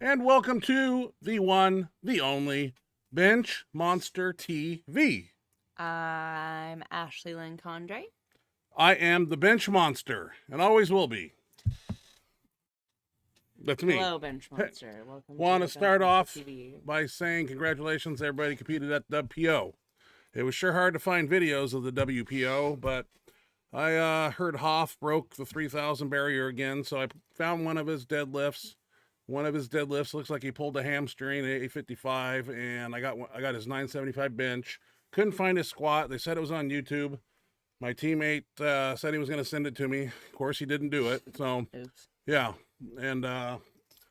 and welcome to the one, the only Benchmonster TV. I'm Ashley Lynn Condre. I am the Bench Monster, and always will be. That's me. Hello, Benchmonster. Welcome. Want to start Benchmonster off TV. by saying congratulations, everybody competed at WPO. It was sure hard to find videos of the WPO, but I heard Hoff broke the 3,000 barrier again, so I found one of his deadlifts. One of his deadlifts looks like he pulled a hamstring at 855, and I got his 975 bench. Couldn't find his squat. They said it was on YouTube. My teammate said he was going to send it to me. Of course, he didn't do it. So, Oops. yeah. And I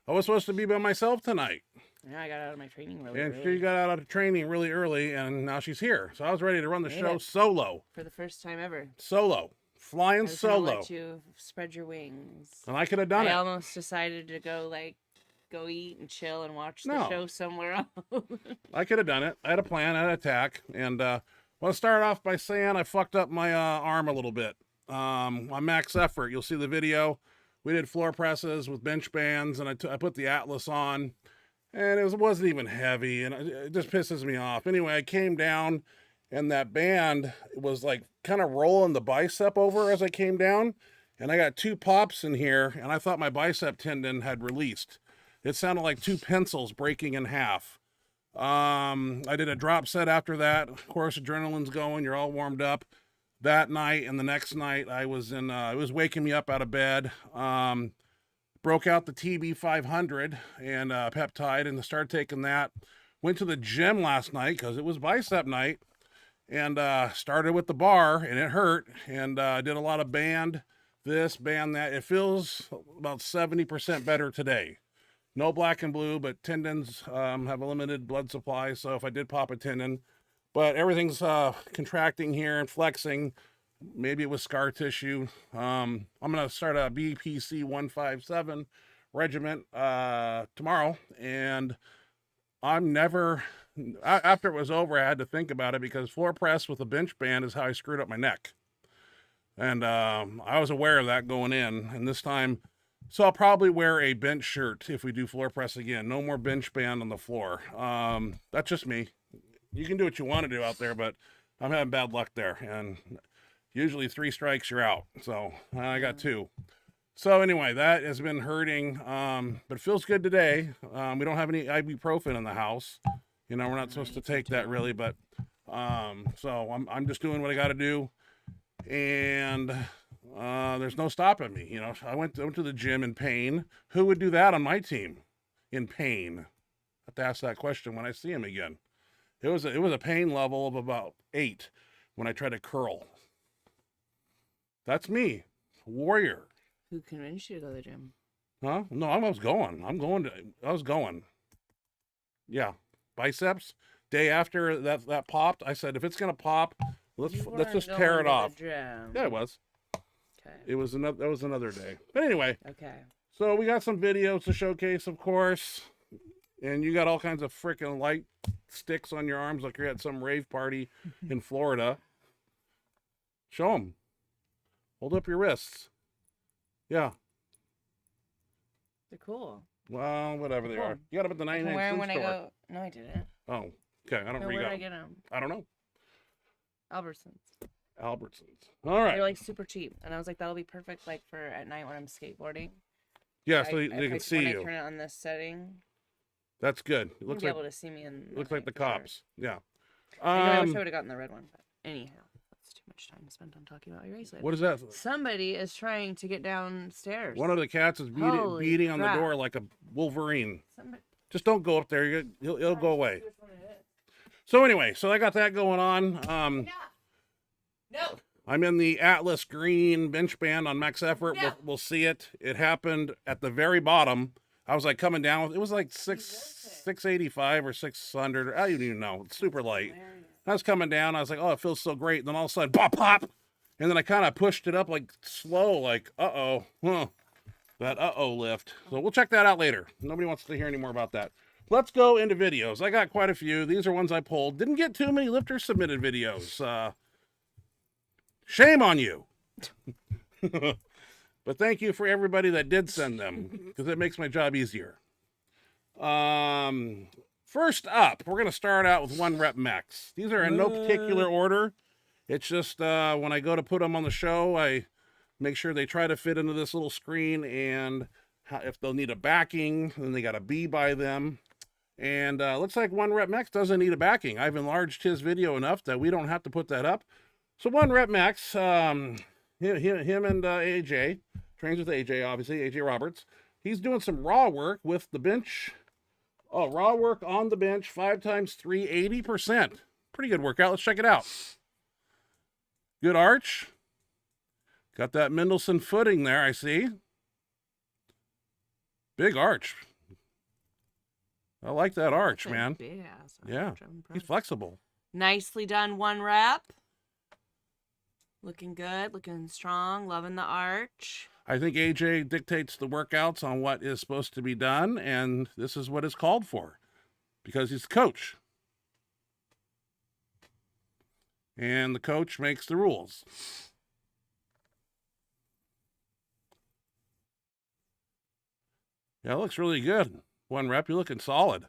was supposed to be by myself tonight. Yeah, I got out of my training really And early. she got out of training really early, and now she's here. So I was ready to run the Made show it. solo. For the first time ever. Solo. I Flying was gonna solo. let you spread your wings. And I could have done I it. almost decided to go eat and chill and watch the No. show somewhere else. I could have done it. I had a plan. I had an attack. And I want to start off by saying I fucked up my arm a little bit. On max effort, you'll see the video. We did floor presses with bench bands, and I put the Atlas on, and it wasn't even heavy, and it just pisses me off. Anyway, I came down, and that band was like kind of rolling the bicep over as I came down, and I got two pops in here, and I thought my bicep tendon had released. It sounded like two pencils breaking in half. I did a drop set after that. Of course, adrenaline's going. You're all warmed up. That night and the next night, I was in. It was waking me up out of bed. Broke out the TB 500 and peptide and started taking that. Went to the gym last night because it was bicep night, and started with the bar, and it hurt. And did a lot of band this, band that. It feels about 70% better today. No black and blue, but tendons have a limited blood supply. So if I did pop a tendon, but everything's contracting here and flexing. Maybe it was scar tissue. I'm going to start a BPC 157 regiment tomorrow. And I'm never, after it was over, I had to think about it because floor press with a bench band is how I screwed up my neck. And I was aware of that going in. And this time, so I'll probably wear a bench shirt if we do floor press again. No more bench band on the floor. That's just me. You can do what you want to do out there, but I'm having bad luck there. And usually 3 strikes, you're out. So I got 2. So anyway, that has been hurting, but it feels good today. We don't have any ibuprofen in the house. You know, we're not supposed to take that really, but so I'm just doing what I got to do. And there's no stopping me. You know, I went to the gym in pain. Who would do that on my team in pain? I have to ask that question when I see him again. It was a pain level of about 8 when I tried to curl. That's me, warrior. Who convinced you to go to the gym? Huh? No, I was going. Yeah, biceps. Day after that popped, I said if it's gonna pop, let's just tear it off. Yeah, it was. Okay. That was another day. But anyway. Okay. So we got some videos to showcase, of course. And you got all kinds of freaking light sticks on your arms like you're at some rave party in Florida. Show them. Hold up your wrists. Yeah. They're cool. Well, whatever they Cool. are. You got them at the I can 99 wear them cent when I store. go. No, I didn't. Oh, okay. I don't No, know where where did I you got get them. them? I don't know. Albertsons. Albertsons. All right. They're like super cheap, and I was like, that'll be perfect like for at night when I'm skateboarding. Yeah, so they can see when I you. turn it on this setting, That's good. It you'll looks be like able to see me in. looks like the for sure. cops. Yeah. I wish I would have gotten the red one, but anyhow, that's too much time spent on talking about your race. What is that? Somebody is trying to get downstairs. One of the cats is Holy beating on the crap. door like a Wolverine. Somebody... Just don't go up there. It'll go away. So anyway, so I got that going on. No. I'm in the Atlas green bench band on max effort. No. We'll see it. It happened at the very bottom. I was like coming down. It was like 685 or 600. I don't even know. It's super light. I was coming down. I was like, oh, it feels so great. And then all of a sudden, pop, pop. And then I kind of pushed it up like slow, like, uh-oh. Huh. That uh-oh lift. So we'll check that out later. Nobody wants to hear any more about that. Let's go into videos. I got quite a few. These are ones I pulled. Didn't get too many lifter submitted videos. Shame on you. But thank you for everybody that did send them, because it makes my job easier. First up, we're going to start out with 1 rep mechs. These are in no particular order. It's just when I go to put them on the show, I make sure they try to fit into this little screen, and if they'll need a backing, then they got a B by them. And looks like 1 rep mechs doesn't need a backing. I've enlarged his video enough that we don't have to put that up. So 1 rep mechs, him and AJ, trains with AJ, obviously, AJ Roberts. He's doing some raw work with the bench. Oh, raw work on the bench, 5 times 3, 80%. Pretty good workout. Let's check it out. Good arch. Got that Mendelssohn footing there, I see. Big arch. I like that arch, That's a man. big ass arch. Yeah, I'm he's impressed. flexible. Nicely done, 1 rep. Looking good, looking strong, loving the arch. I think AJ dictates the workouts on what is supposed to be done, and this is what is called for because he's the coach. And the coach makes the rules. Yeah, it looks really good. 1 rep, you're looking solid.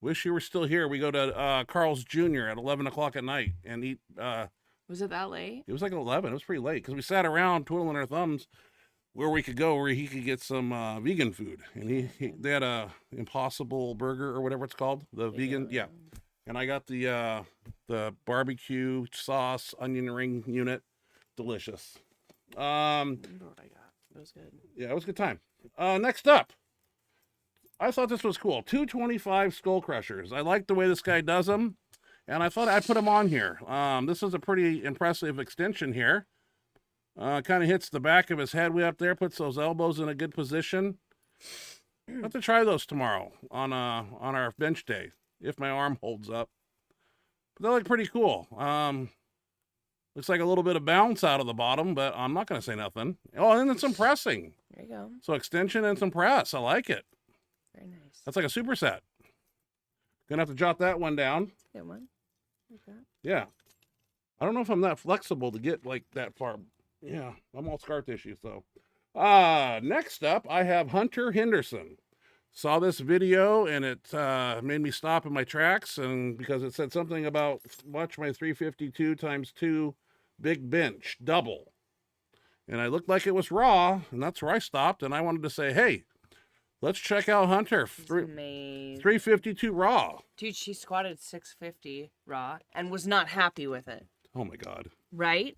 Wish you were still here. We go to Carl's Jr. at 11 o'clock at night and eat. Was it that late? It was like 11. It was pretty late because we sat around twiddling our thumbs where we could go where he could get some vegan food. And they had a Impossible Burger or whatever it's called. The vegan, yeah. And I got the barbecue sauce onion ring unit. Delicious. I remember what I got. It was good. Yeah, it was a good time. Next up, I thought this was cool. 225 skull crushers. I like the way this guy does them, and I thought I'd put them on here. This is a pretty impressive extension here. Kind of hits the back of his head way up there, puts those elbows in a good position. I'll have to try those tomorrow on our bench day, if my arm holds up. But they look pretty cool. Looks like a little bit of bounce out of the bottom, but I'm not going to say nothing. Oh, and then some pressing. There you go. So extension and some press. I like it. Very nice. That's like a superset. Gonna have to jot that one down. Good one. Okay. Yeah. I don't know if I'm that flexible to get like that far. Yeah, I'm all scar tissue, so. Next up, I have Hunter Henderson. Saw this video and it made me stop in my tracks, and because it said something about watch my 352 times 2 big bench double. And I looked like it was raw, and that's where I stopped, and I wanted to say, hey, let's check out Hunter. 352 raw. Dude, she squatted 650 raw and was not happy with it. Oh my God. Right?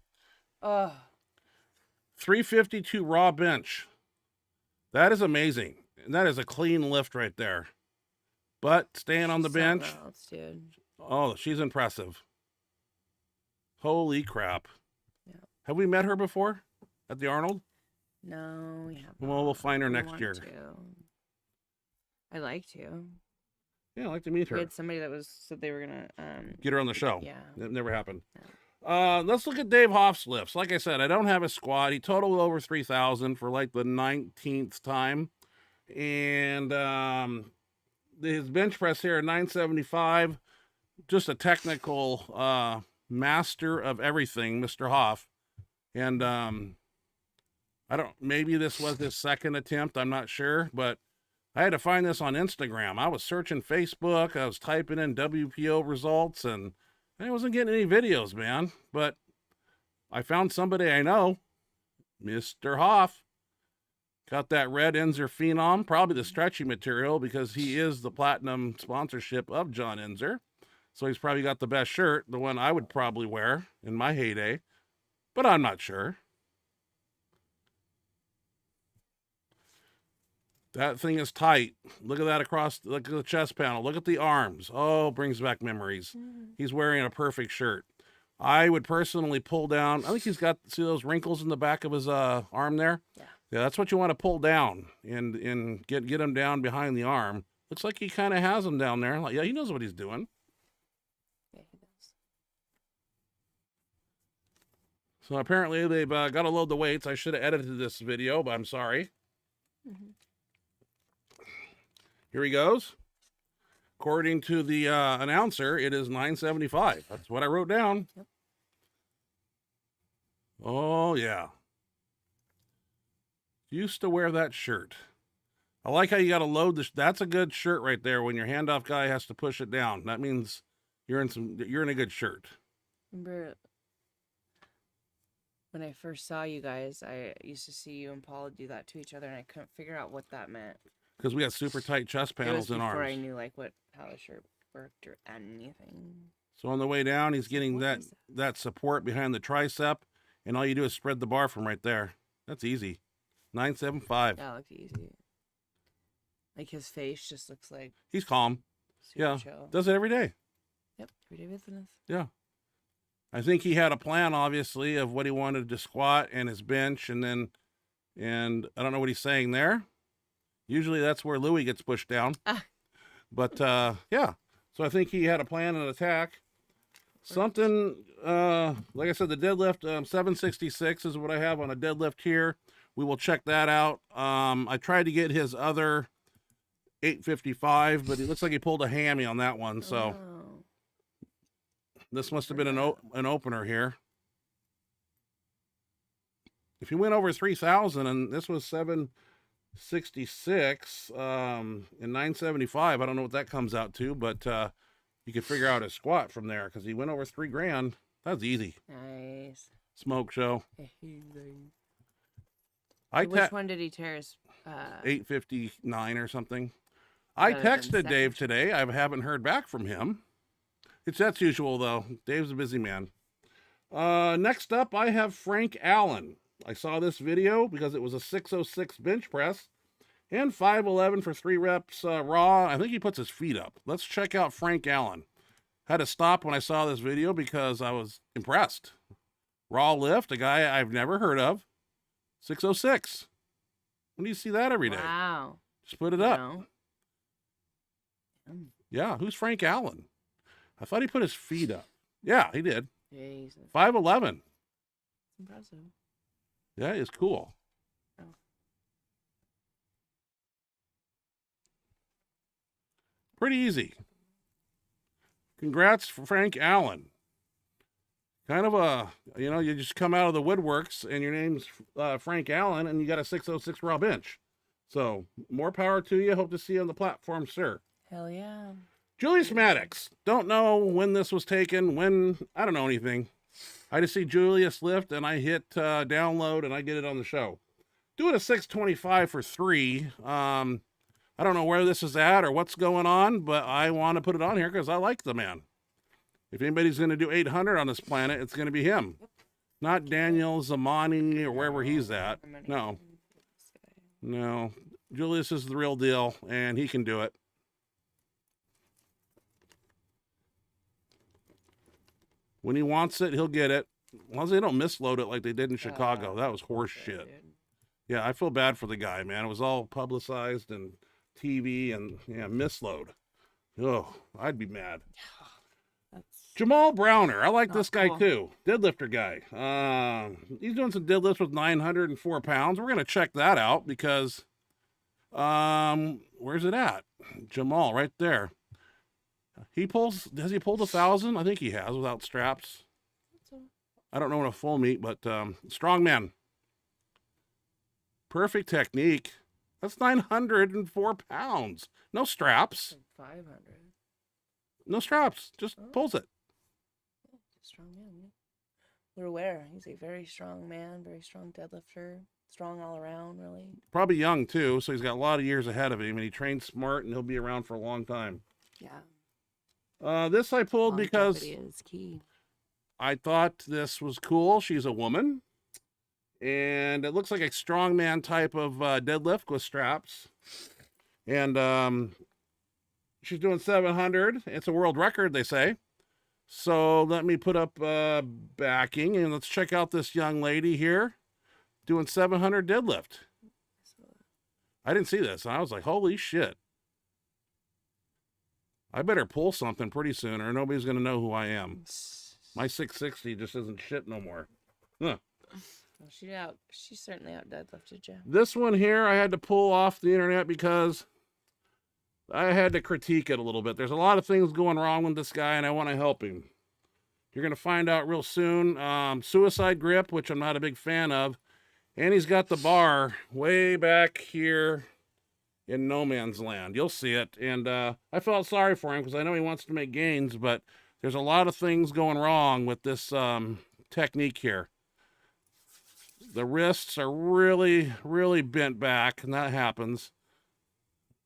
Oh. 352 raw bench. That is amazing. And that is a clean lift right there. But staying on the bench. Else, dude. Oh, she's impressive. Holy crap. Yeah. Have we met her before at the Arnold? No, we haven't. Well, we'll find her We next want year. to. I like to. Yeah, I'd like to meet her. We had somebody that said they were gonna Get her on the show. Yeah. It never happened. No. Let's look at Dave Hoff's lifts. Like I said, I don't have a squat. He totaled over 3,000 for like the 19th time. And his bench press here at 975, just a technical master of everything, Mr. Hoff. And maybe this was his second attempt, I'm not sure, but I had to find this on Instagram. I was searching Facebook, I was typing in WPO results, and I wasn't getting any videos, man. But I found somebody I know, Mr. Hoff. Got that red Enzer Phenom, probably the stretchy material because he is the platinum sponsorship of John Enzer. So he's probably got the best shirt, the one I would probably wear in my heyday, but I'm not sure. That thing is tight. Look at that look at the chest panel. Look at the arms. Oh, brings back memories. He's wearing a perfect shirt. I would personally pull down. I think he's got, see those wrinkles in the back of his arm there? Yeah. Yeah, that's what you want to pull down and get him down behind the arm. Looks like he kind of has him down there. Like, yeah, he knows what he's doing. Yeah, he does. So apparently they've got to load the weights. I should have edited this video, but I'm sorry. Mm-hmm. Here he goes. According to the announcer, it is 975. That's what I wrote down. Yep. Oh, yeah. Used to wear that shirt. I like how you got to load this. That's a good shirt right there. When your handoff guy has to push it down, that means you're in a good shirt. Remember when I first saw you guys, I used to see you and Paula do that to each other, and I couldn't figure out what that meant. Because we got super tight chest panels in before ours. I knew like how the shirt worked or anything. So on the way down, he's getting that support behind the tricep, and all you do is spread the bar from right there. That's easy. 975. That looked easy. Like his face just looks like he's calm. super chill. Does it every day. Yep, everyday business. Yeah. I think he had a plan, obviously, of what he wanted to squat and his bench, and I don't know what he's saying there. Usually that's where Louis gets pushed down. But yeah. So I think he had a plan and attack. Something like I said, the deadlift 766 is what I have on a deadlift here. We will check that out. I tried to get his other 855, but it looks like he pulled a hammy on that one. So this must have been an opener here. If you went over 3,000, and this was 766 and 975, I don't know what that comes out to, but you could figure out his squat from there because he went over $3,000. That's easy. Nice. Smoke show. Which one did he tear his 859 or something. I texted Dave today. I haven't heard back from him. That's usual though. Dave's a busy man. Next up, I have Frank Allen. I saw this video because it was a 606 bench press and 511 for 3 reps raw. I think he puts his feet up. Let's check out Frank Allen. Had to stop when I saw this video because I was impressed. Raw lift, a guy I've never heard of. 606. When do you see that every day? Wow. Just put it up. Yeah, who's Frank Allen? I thought he put his feet up. Yeah, he did. Jesus. 511. Impressive. Yeah, it's cool. Oh. Pretty easy. Congrats for Frank Allen. Kind of you just come out of the woodworks and your name's Frank Allen and you got a 606 raw bench. So more power to you. Hope to see you on the platform, sir. Hell yeah. Julius Maddox. Don't know when this was taken. I don't know anything. I just see Julius lift and I hit download and I get it on the show. Doing a 625 for 3. I don't know where this is at or what's going on, but I want to put it on here because I like the man. If anybody's going to do 800 on this planet, it's going to be him. Not Daniel Zamani or wherever he's at. No. No. Julius is the real deal, and he can do it. When he wants it, he'll get it. As long as they don't misload it like they did in Chicago. That was horse shit. Yeah, I feel bad for the guy, man. It was all publicized and TV and misload. Oh, I'd be mad. Jamal Browner. I like this guy too. Deadlifter guy. He's doing some deadlifts with 904 pounds. We're going to check that out because where's it at? Jamal right there. Has he pulled 1,000? I think he has without straps. I don't know what a full meet, but strong man. Perfect technique. That's 904 pounds. No straps. 500. No straps. Just pulls it. Strong man. Yeah. We're aware. He's a very strong man, very strong deadlifter. Strong all around, really. Probably young, too, so he's got a lot of years ahead of him, and he trains smart, and he'll be around for a long time. Yeah. This I pulled because is key. I thought this was cool. She's a woman, and it looks like a strongman type of deadlift with straps. And she's doing 700. It's a world record, they say. So let me put up backing, and let's check out this young lady here doing 700 deadlift. I didn't see this. I was like, holy shit. I better pull something pretty soon or nobody's going to know who I am. My 660 just isn't shit no more. Huh. Well, she certainly out deadlifted you. This one here I had to pull off the internet because I had to critique it a little bit. There's a lot of things going wrong with this guy and I want to help him. You're going to find out real soon. Suicide grip, which I'm not a big fan of. And he's got the bar way back here in no man's land. You'll see it. And I felt sorry for him because I know he wants to make gains, but there's a lot of things going wrong with this technique here. The wrists are really, really bent back, and that happens.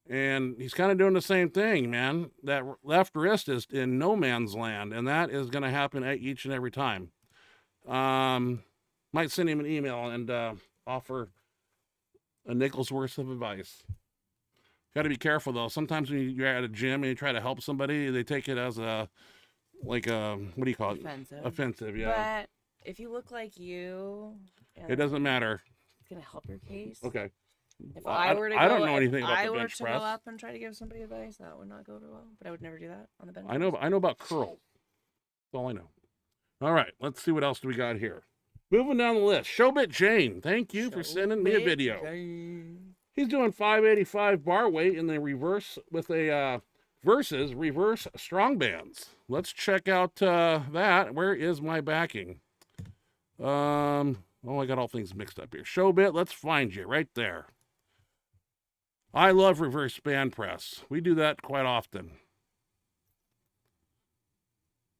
And he's kind of doing the same thing, man. That left wrist is in no man's land, and that is going to happen each and every time. Might send him an email and offer a nickel's worth of advice. Got to be careful, though. Sometimes when you're at a gym and you try to help somebody, they take it as a, like a, what do you call it? Offensive. Offensive, yeah. But if you look like you... It doesn't matter. It's going to help your case. Okay. If I were to I don't know anything about I the were bench to press. go up and try to give somebody advice, that would not go over well. But I would never do that on the bench. I know about curls. That's all I know. All right, let's see what else do we got here. Moving down the list, Showbit Jane. Thank you for sending me a video. He's doing 585 bar weight in the reverse with a versus reverse strong bands. Let's check out that. Where is my backing? Oh, I got all things mixed up here. Showbit, let's find you right there. I love reverse band press. We do that quite often.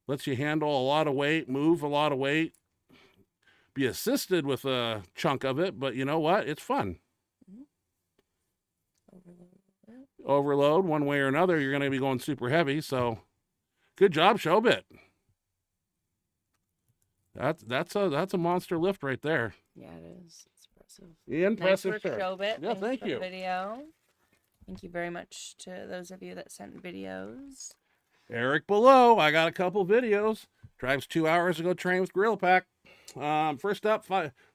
Lets you handle a lot of weight, move a lot of weight, be assisted with a chunk of it, but you know what? It's fun. Overload one way or another, you're going to be going super heavy, so good job, Showbit. That's a monster lift right there. Yeah, it is. It's impressive. Impressive, nice work, sir. Showbit. Yeah, Thanks thank for you. the video. Thank you very much to those of you that sent videos. Eric below, I got a couple videos. Drives 2 hours to go train with Grill Pack. First up,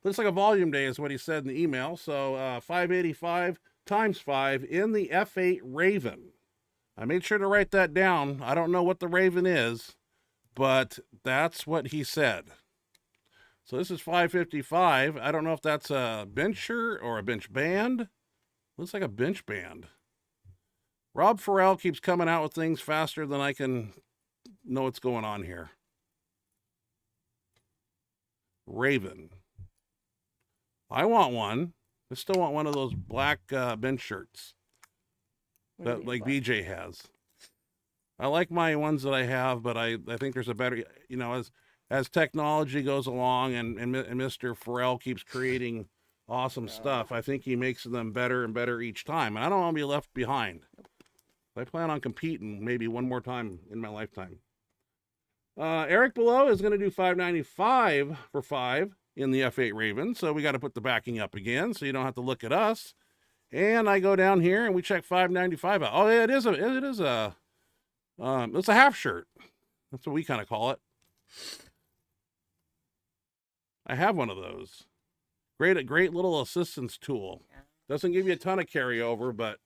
looks like a volume day is what he said in the email. So 585 times 5 in the F8 Raven. I made sure to write that down. I don't know what the Raven is, but that's what he said. So this is 555. I don't know if that's a bencher or a bench band. Looks like a bench band. Rob Farrell keeps coming out with things faster than I can know what's going on here. Raven. I want one. I still want one of those black bench shirts that like BJ has. I like my ones that I have, but I think there's a better, you know, as technology goes along and Mr. Farrell keeps creating awesome stuff, I think he makes them better and better each time. And I don't want to be left behind. I plan on competing maybe one more time in my lifetime. Eric below is going to do 595 for 5 in the F8 Raven. So we got to put the backing up again so you don't have to look at us. And I go down here and we check 595 out. Oh, yeah, it's a half shirt. That's what we kind of call it. I have one of those. Great little assistance tool. Doesn't give you a ton of carryover, but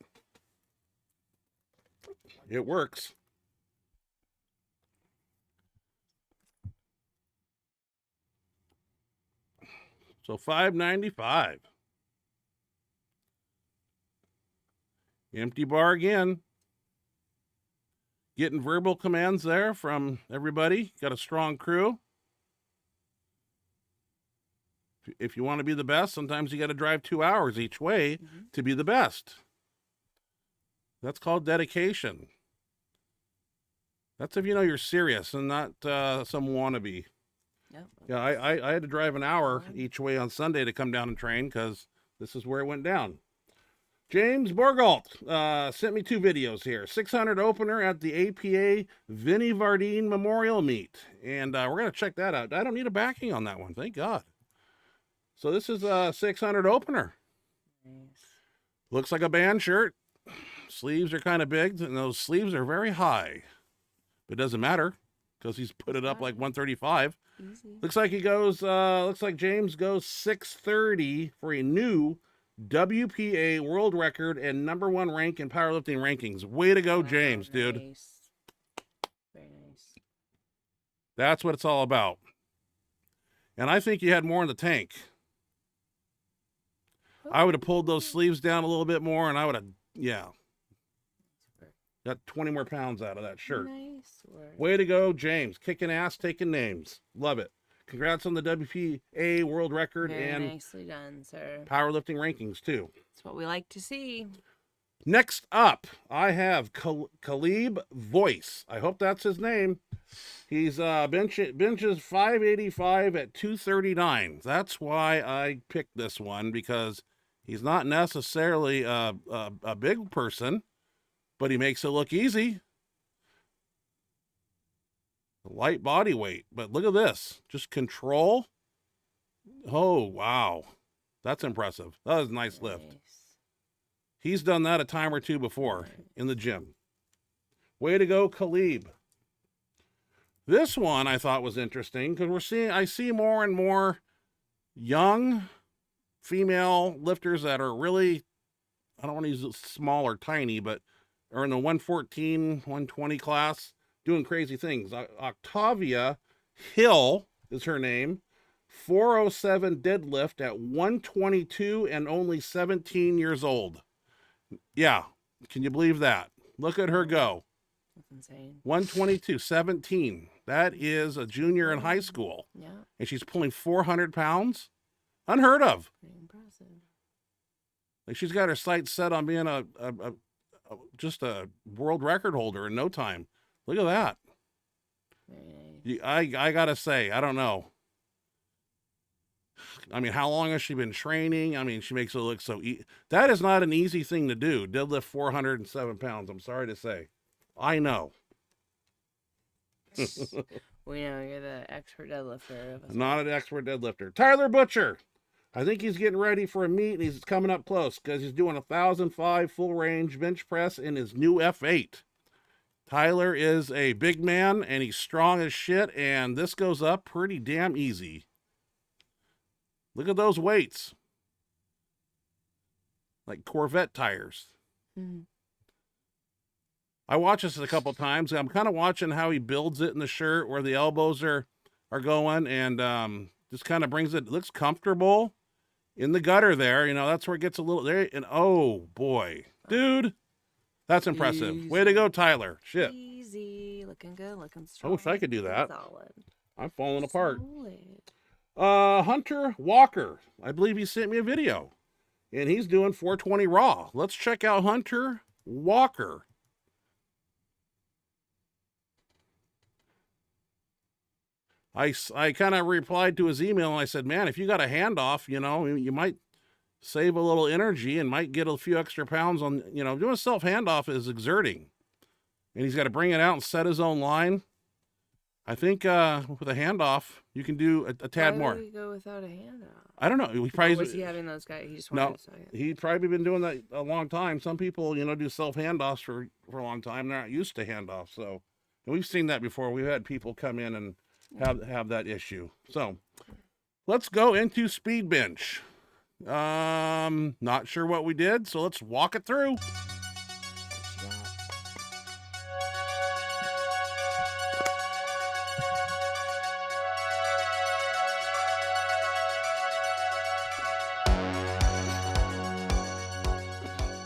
it works. So 595. Empty bar again. Getting verbal commands there from everybody. Got a strong crew. If you want to be the best, sometimes you got to drive 2 hours each way to be the best. That's called dedication. That's if you know you're serious and not some wannabe. Yep. Yeah, I had to drive an hour each way on Sunday to come down and train because this is where it went down. James Borgalt sent me 2 videos here. 600 opener at the APA Vinnie Vardine Memorial Meet. And we're going to check that out. I don't need a backing on that one. Thank God. So this is a 600 opener. Nice. Looks like a band shirt. Sleeves are kind of big, and those sleeves are very high. But it doesn't matter because he's put it up like 135. Easy. Looks like he goes, looks like James goes 630 for a new WPA world record and #1 rank in powerlifting rankings. Way to go, James, dude. Nice. Very nice. That's what it's all about. And I think you had more in the tank. I would have pulled those sleeves down a little bit more, and I would have, yeah, got 20 more pounds out of that shirt. Nice work. Way to go, James. Kicking ass, taking names. Love it. Congrats on the WPA world record Very and nicely done, sir. powerlifting rankings too. That's what we like to see. Next up, I have Khalib Voice. I hope that's his name. He's benches 585 at 239. That's why I picked this one, because he's not necessarily a big person, but he makes it look easy. Light body weight, but look at this. Just control. Oh, wow. That's impressive. That was a nice lift. He's done that a time or two before in the gym. Way to go, Khalib. This one I thought was interesting because I see more and more young female lifters that are really, I don't want to use small or tiny, but are in the 114, 120 class doing crazy things. Octavia Hill is her name. 407 deadlift at 122 and only 17 years old. Yeah, can you believe that? Look at her go. That's insane. 122, 17. That is a junior in high school. Yeah. And she's pulling 400 pounds? Unheard of. Pretty impressive. Like, she's got her sights set on being just a world record holder in no time. Look at that. Very nice. I gotta say, I don't know. I mean, how long has she been training? I mean, she makes it look so easy. That is not an easy thing to do. Deadlift 407 pounds. I'm sorry to say. I know. We know you're the expert deadlifter. I'm not an expert deadlifter. Tyler Butcher. I think he's getting ready for a meet, and he's coming up close because he's doing 1,005 full range bench press in his new F8. Tyler is a big man, and he's strong as shit, and this goes up pretty damn easy. Look at those weights. Like Corvette tires. Mm-hmm. I watched this a couple times. I'm kind of watching how he builds it in the shirt, where the elbows are going, and just kind of brings it. Looks comfortable in the gutter there. You know, that's where it gets a little there. And oh boy, dude, that's impressive. Easy. Way to go, Tyler. Shit. Easy. Looking good. Looking I strong. wish I could do that. Solid. I'm falling apart. Solid. Hunter Walker. I believe he sent me a video, and he's doing 420 raw. Let's check out Hunter Walker. I kind of replied to his email, and I said, man, if you got a handoff, you know, you might save a little energy and might get a few extra pounds on, you know, doing a self handoff is exerting. And he's got to bring it out and set his own line. I think with a handoff, you can do a tad more. Why would he go without a handoff? I don't know. He probably was he having those guys? He just no. wanted to He'd probably been doing that a long time. Some people, you know, do self handoffs for a long time. They're not used to handoffs, so and we've seen that before. We've had people come in and have that issue. So let's go into speed bench. Not sure what we did, so let's walk it through.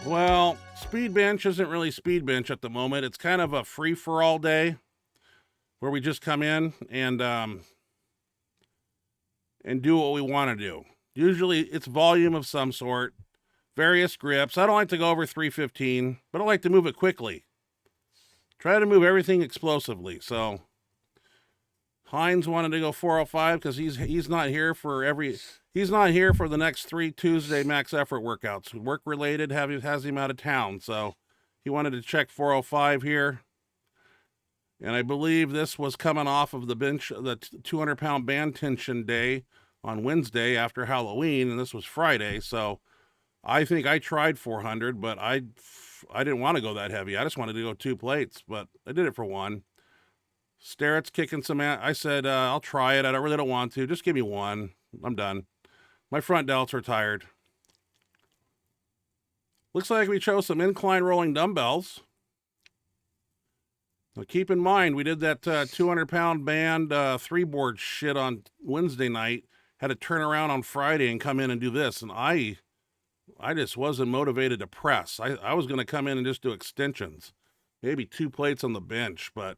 Well, speed bench isn't really speed bench at the moment. It's kind of a free-for-all day where we just come in and do what we want to do. Usually it's volume of some sort, various grips. I don't like to go over 315, but I like to move it quickly. Try to move everything explosively. So Hines wanted to go 405 because he's not here for the next 3 Tuesday max effort workouts. Work related has him out of town, so he wanted to check 405 here. And I believe this was coming off of the 200-pound band tension day on Wednesday after Halloween, and this was Friday. So I think I tried 400, but I didn't want to go that heavy. I just wanted to go 2 plates, but I did it for 1. Starrett's kicking some ass. I said, I'll try it. I really don't want to. Just give me 1. I'm done. My front delts are tired. Looks like we chose some incline rolling dumbbells. Now keep in mind, we did that 200-pound band 3-board shit on Wednesday night. Had to turn around on Friday and come in and do this. And I just wasn't motivated to press. I was going to come in and just do extensions. Maybe 2 plates on the bench. But,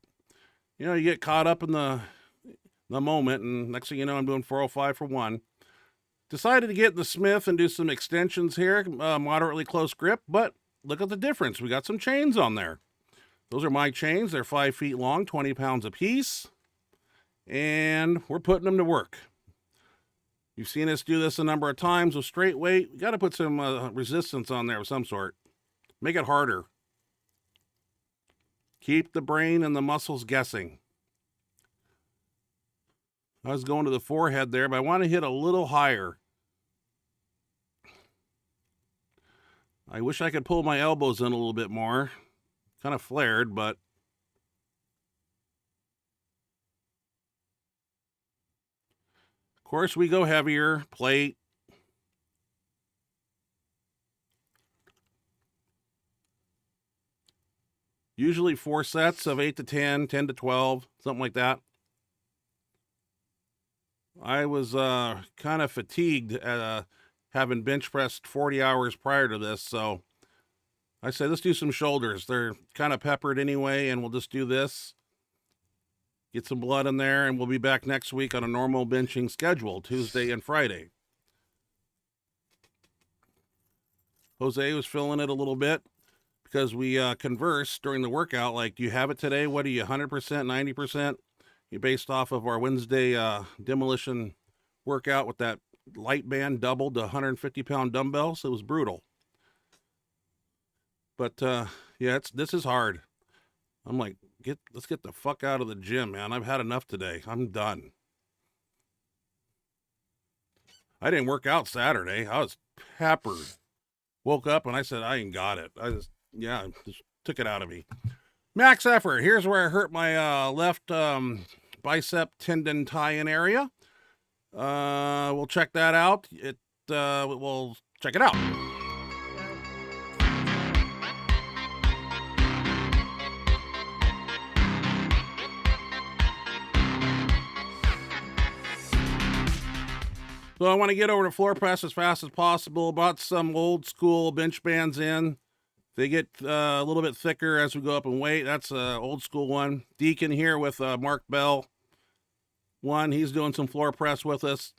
you know, you get caught up in the the moment, and next thing you know, I'm doing 405 for one. Decided to get in the Smith and do some extensions here, moderately close grip, but look at the difference. We got some chains on there. Those are my chains. They're 5 feet long, 20 pounds a piece, and we're putting them to work. You've seen us do this a number of times with straight weight. We got to put some resistance on there of some sort. Make it harder. Keep the brain and the muscles guessing. I was going to the forehead there, but I want to hit a little higher. I wish I could pull my elbows in a little bit more. Kind of flared, but of course we go heavier, plate. Usually 4 sets of 8 to 10, 10 to 12, something like that. I was kind of fatigued having bench pressed 40 hours prior to this, so I said, let's do some shoulders. They're kind of peppered anyway, and we'll just do this. Get some blood in there, and we'll be back next week on a normal benching schedule, Tuesday and Friday. Jose was feeling it a little bit because we conversed during the workout, like, do you have it today? What are you, 100%, 90%? You based off of our Wednesday demolition workout with that light band doubled to 150-pound dumbbells. It was brutal. But yeah, this is hard. I'm like, let's get the fuck out of the gym, man. I've had enough today. I'm done. I didn't work out Saturday. I was peppered. Woke up and I said, I ain't got it. Just took it out of me. Max effort. Here's where I hurt my left bicep tendon tie-in area. We'll check that out. We'll check it out. So I want to get over to floor press as fast as possible. Bought some old school bench bands in. They get a little bit thicker as we go up in weight. That's an old school one. Deacon here with Mark Bell. He's doing some floor press with us.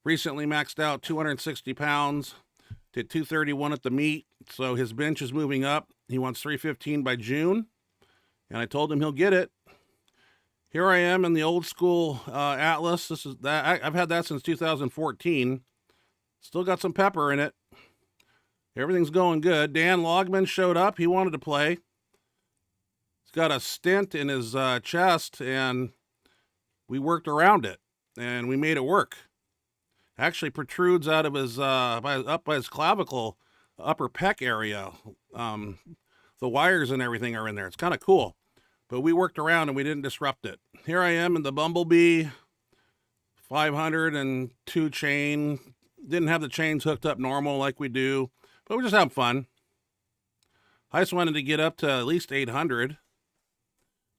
Recently maxed out 260 pounds. Did 231 at the meet. So his bench is moving up. He wants 315 by June. And I told him he'll get it. Here I am in the old school Atlas. This is that. I've had that since 2014. Still got some pepper in it. Everything's going good. Dan Logman showed up. He wanted to play. He's got a stent in his chest, and we worked around it, and we made it work. Actually protrudes out of his up by his clavicle, upper pec area. The wires and everything are in there. It's kind of cool, but we worked around and we didn't disrupt it. Here I am in the Bumblebee 502 chain. Didn't have the chains hooked up normal like we do. But we're just having fun. I just wanted to get up to at least 800.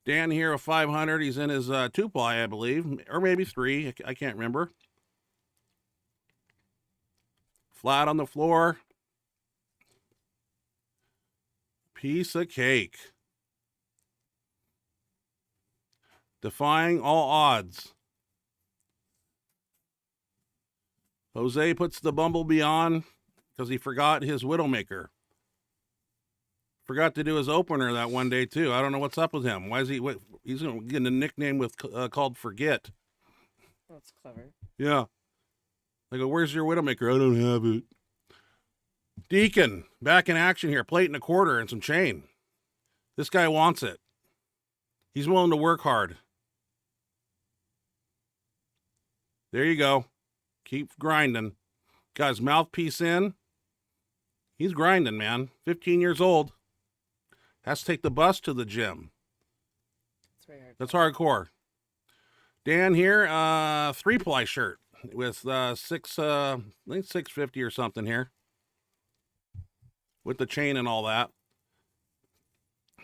Dan here with 500. He's in his 2-ply, I believe. Or maybe 3. I can't remember. Flat on the floor. Piece of cake. Defying all odds. Jose puts the Bumblebee on because he forgot his Widowmaker. Forgot to do his opener that one day too. I don't know what's up with him. Why is he? He's going to get a nickname called Forget. That's clever. Yeah. I go, where's your Widowmaker? I don't have it. Deacon, back in action here. Plate and a quarter and some chain. This guy wants it. He's willing to work hard. There you go. Keep grinding. Got his mouthpiece in. He's grinding, man. 15 years old. Has to take the bus to the gym. That's very hard. That's hardcore. Dan here, 3-ply shirt with I think 650 or something here. With the chain and all that.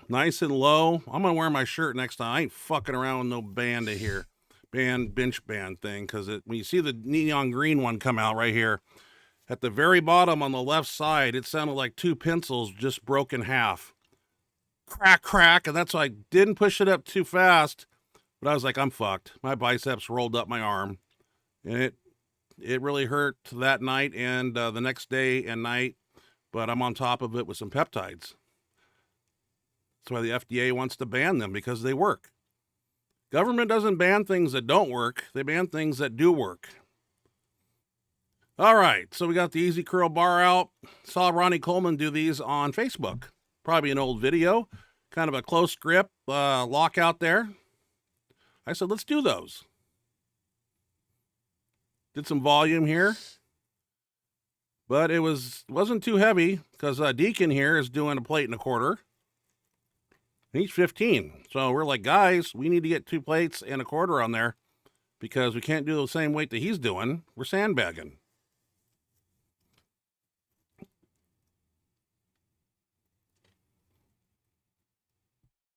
Nice and low. I'm going to wear my shirt next time. I ain't fucking around with no band here. Bench band thing. Because when you see the neon green one come out right here, at the very bottom on the left side, it sounded like 2 pencils just broke in half. Crack, crack. And that's why I didn't push it up too fast. But I was like, I'm fucked. My biceps rolled up my arm, and it really hurt that night and the next day and night. But I'm on top of it with some peptides. That's why the FDA wants to ban them, because they work. Government doesn't ban things that don't work. They ban things that do work. All right, so we got the Easy Curl bar out. Saw Ronnie Coleman do these on Facebook. Probably an old video. Kind of a close grip lockout there. I said, let's do those. Did some volume here. But it wasn't too heavy, because Deacon here is doing a plate and a quarter. And he's 15. So we're like, guys, we need to get 2 plates and a quarter on there, because we can't do the same weight that he's doing. We're sandbagging.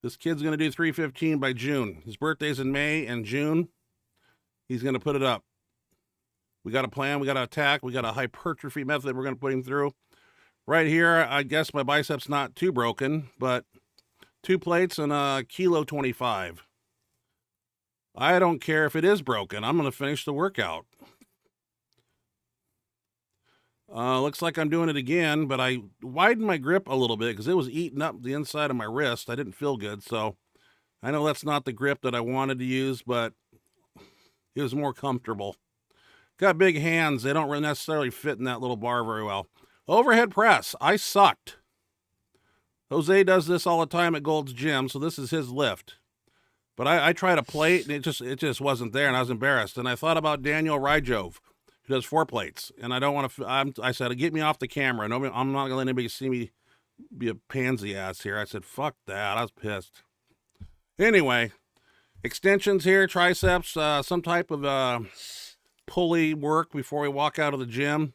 This kid's going to do 315 by June. His birthday's in May, and June, he's going to put it up. We got a plan. We got to attack. We got a hypertrophy method we're going to put him through. Right here, I guess my bicep's not too broken, but 2 plates and a kilo 25. I don't care if it is broken. I'm going to finish the workout. Looks like I'm doing it again, but I widened my grip a little bit because it was eating up the inside of my wrist. I didn't feel good, so I know that's not the grip that I wanted to use, but it was more comfortable. Got big hands. They don't really necessarily fit in that little bar very well. Overhead press. I sucked. Jose does this all the time at Gold's Gym, so this is his lift. But I tried a plate, and it just wasn't there, and I was embarrassed. And I thought about Daniel Rajov, who does 4 plates. And I don't want to, I said, get me off the camera. Nobody, I'm not going to let anybody see me be a pansy ass here. I said, fuck that. I was pissed. Anyway, extensions here, triceps, some type of pulley work before we walk out of the gym.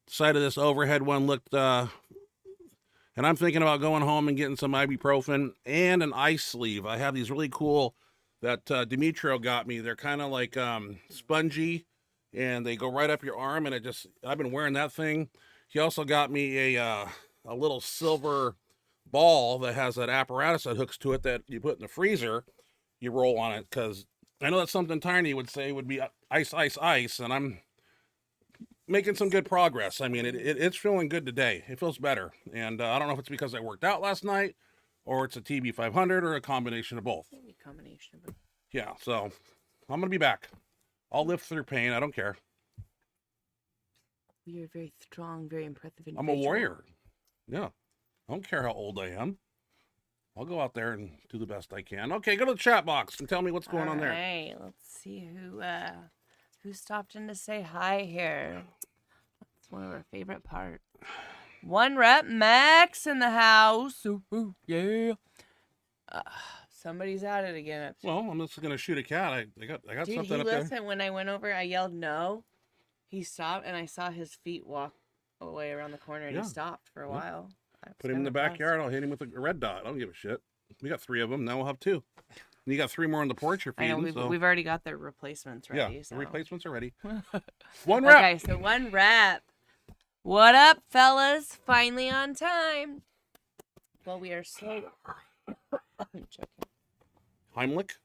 The side of this overhead one looked, and I'm thinking about going home and getting some ibuprofen and an ice sleeve. I have these really cool that Demetrio got me. They're kind of like spongy, and they go right up your arm, and I've been wearing that thing. He also got me a little silver ball that has that apparatus that hooks to it that you put in the freezer. You roll on it, because I know that's something Tiny would say would be ice, ice, ice, and I'm making some good progress. I mean, it's feeling good today. It feels better, and I don't know if it's because I worked out last night, or it's a TB 500, or a combination of both. Maybe a combination of both. Yeah, so I'm gonna be back. I'll live through pain. I don't care. You're a very strong, very impressive individual. I'm a warrior. Yeah, I don't care how old I am. I'll go out there and do the best I can. Okay, go to the chat box and tell me what's going on there. All right, let's see who stopped in to say hi here. That's one of our favorite parts. 1 Rep Max in the house. Ooh, yeah. Somebody's at it again. Well, I'm just gonna shoot a cat. I got Dude, something up listen, there. when I went over, I yelled no. He stopped, and I saw his feet walk away around the corner, and Yeah. he stopped for a while. Put him in the backyard. I'll hit him with a red dot. I don't give a shit. We got 3 of them. Now we'll have 2. And you got 3 more on the porch you're I know, feeding. we've already got their replacements ready. Yeah, so. the replacements are ready. 1 rep. Okay, so 1 rep. What up, fellas? Finally on time. Well, we are slow. I'm joking. Heimlich.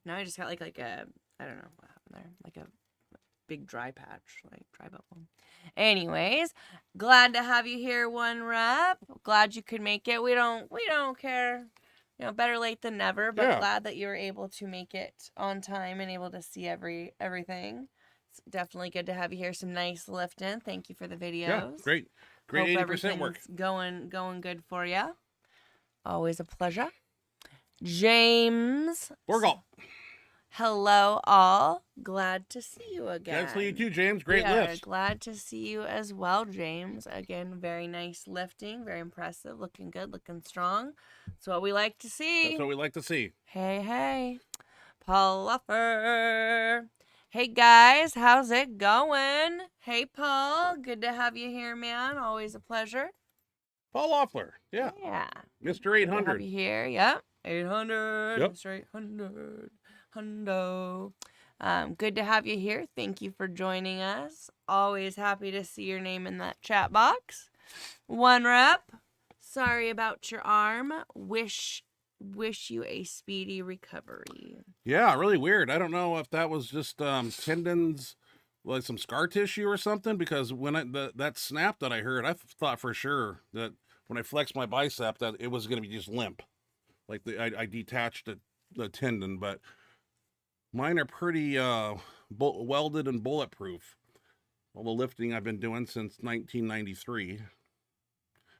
Now I just got like a, I don't know what happened there. Like a big dry patch, like dry bubble. Anyways, glad to have you here, 1 rep. Glad you could make it. We don't care. You know, better late than never, but Yeah. glad that you were able to make it on time and able to see everything. It's definitely good to have you here. Some nice lifting. Thank you for the videos. Yeah, great Hope 80% work. everything's going good for you. Always a pleasure. James. Borgal. Hello, all. Glad to see you again. Glad to see you too, James. Great we lifts. are glad to see you as well, James. Again, very nice lifting. Very impressive. Looking good. Looking strong. That's what we like to see. That's what we like to see. Hey. Paul Luffer. Hey, guys. How's it going? Hey, Paul. Good to have you here, man. Always a pleasure. Paul Loeffler. Yeah. Yeah. Mr. Good to have 800. you here. Yep. 800. Yep. Mr. 800. Hundo. Good to have you here. Thank you for joining us. Always happy to see your name in that chat box. 1 rep. Sorry about your arm. Wish wish you a speedy recovery. Yeah, really weird. I don't know if that was just tendons, like some scar tissue or something. Because when that snap that I heard, I thought for sure that when I flexed my bicep that it was going to be just limp, like I detached the tendon. But mine are pretty welded and bulletproof. All the lifting I've been doing since 1993.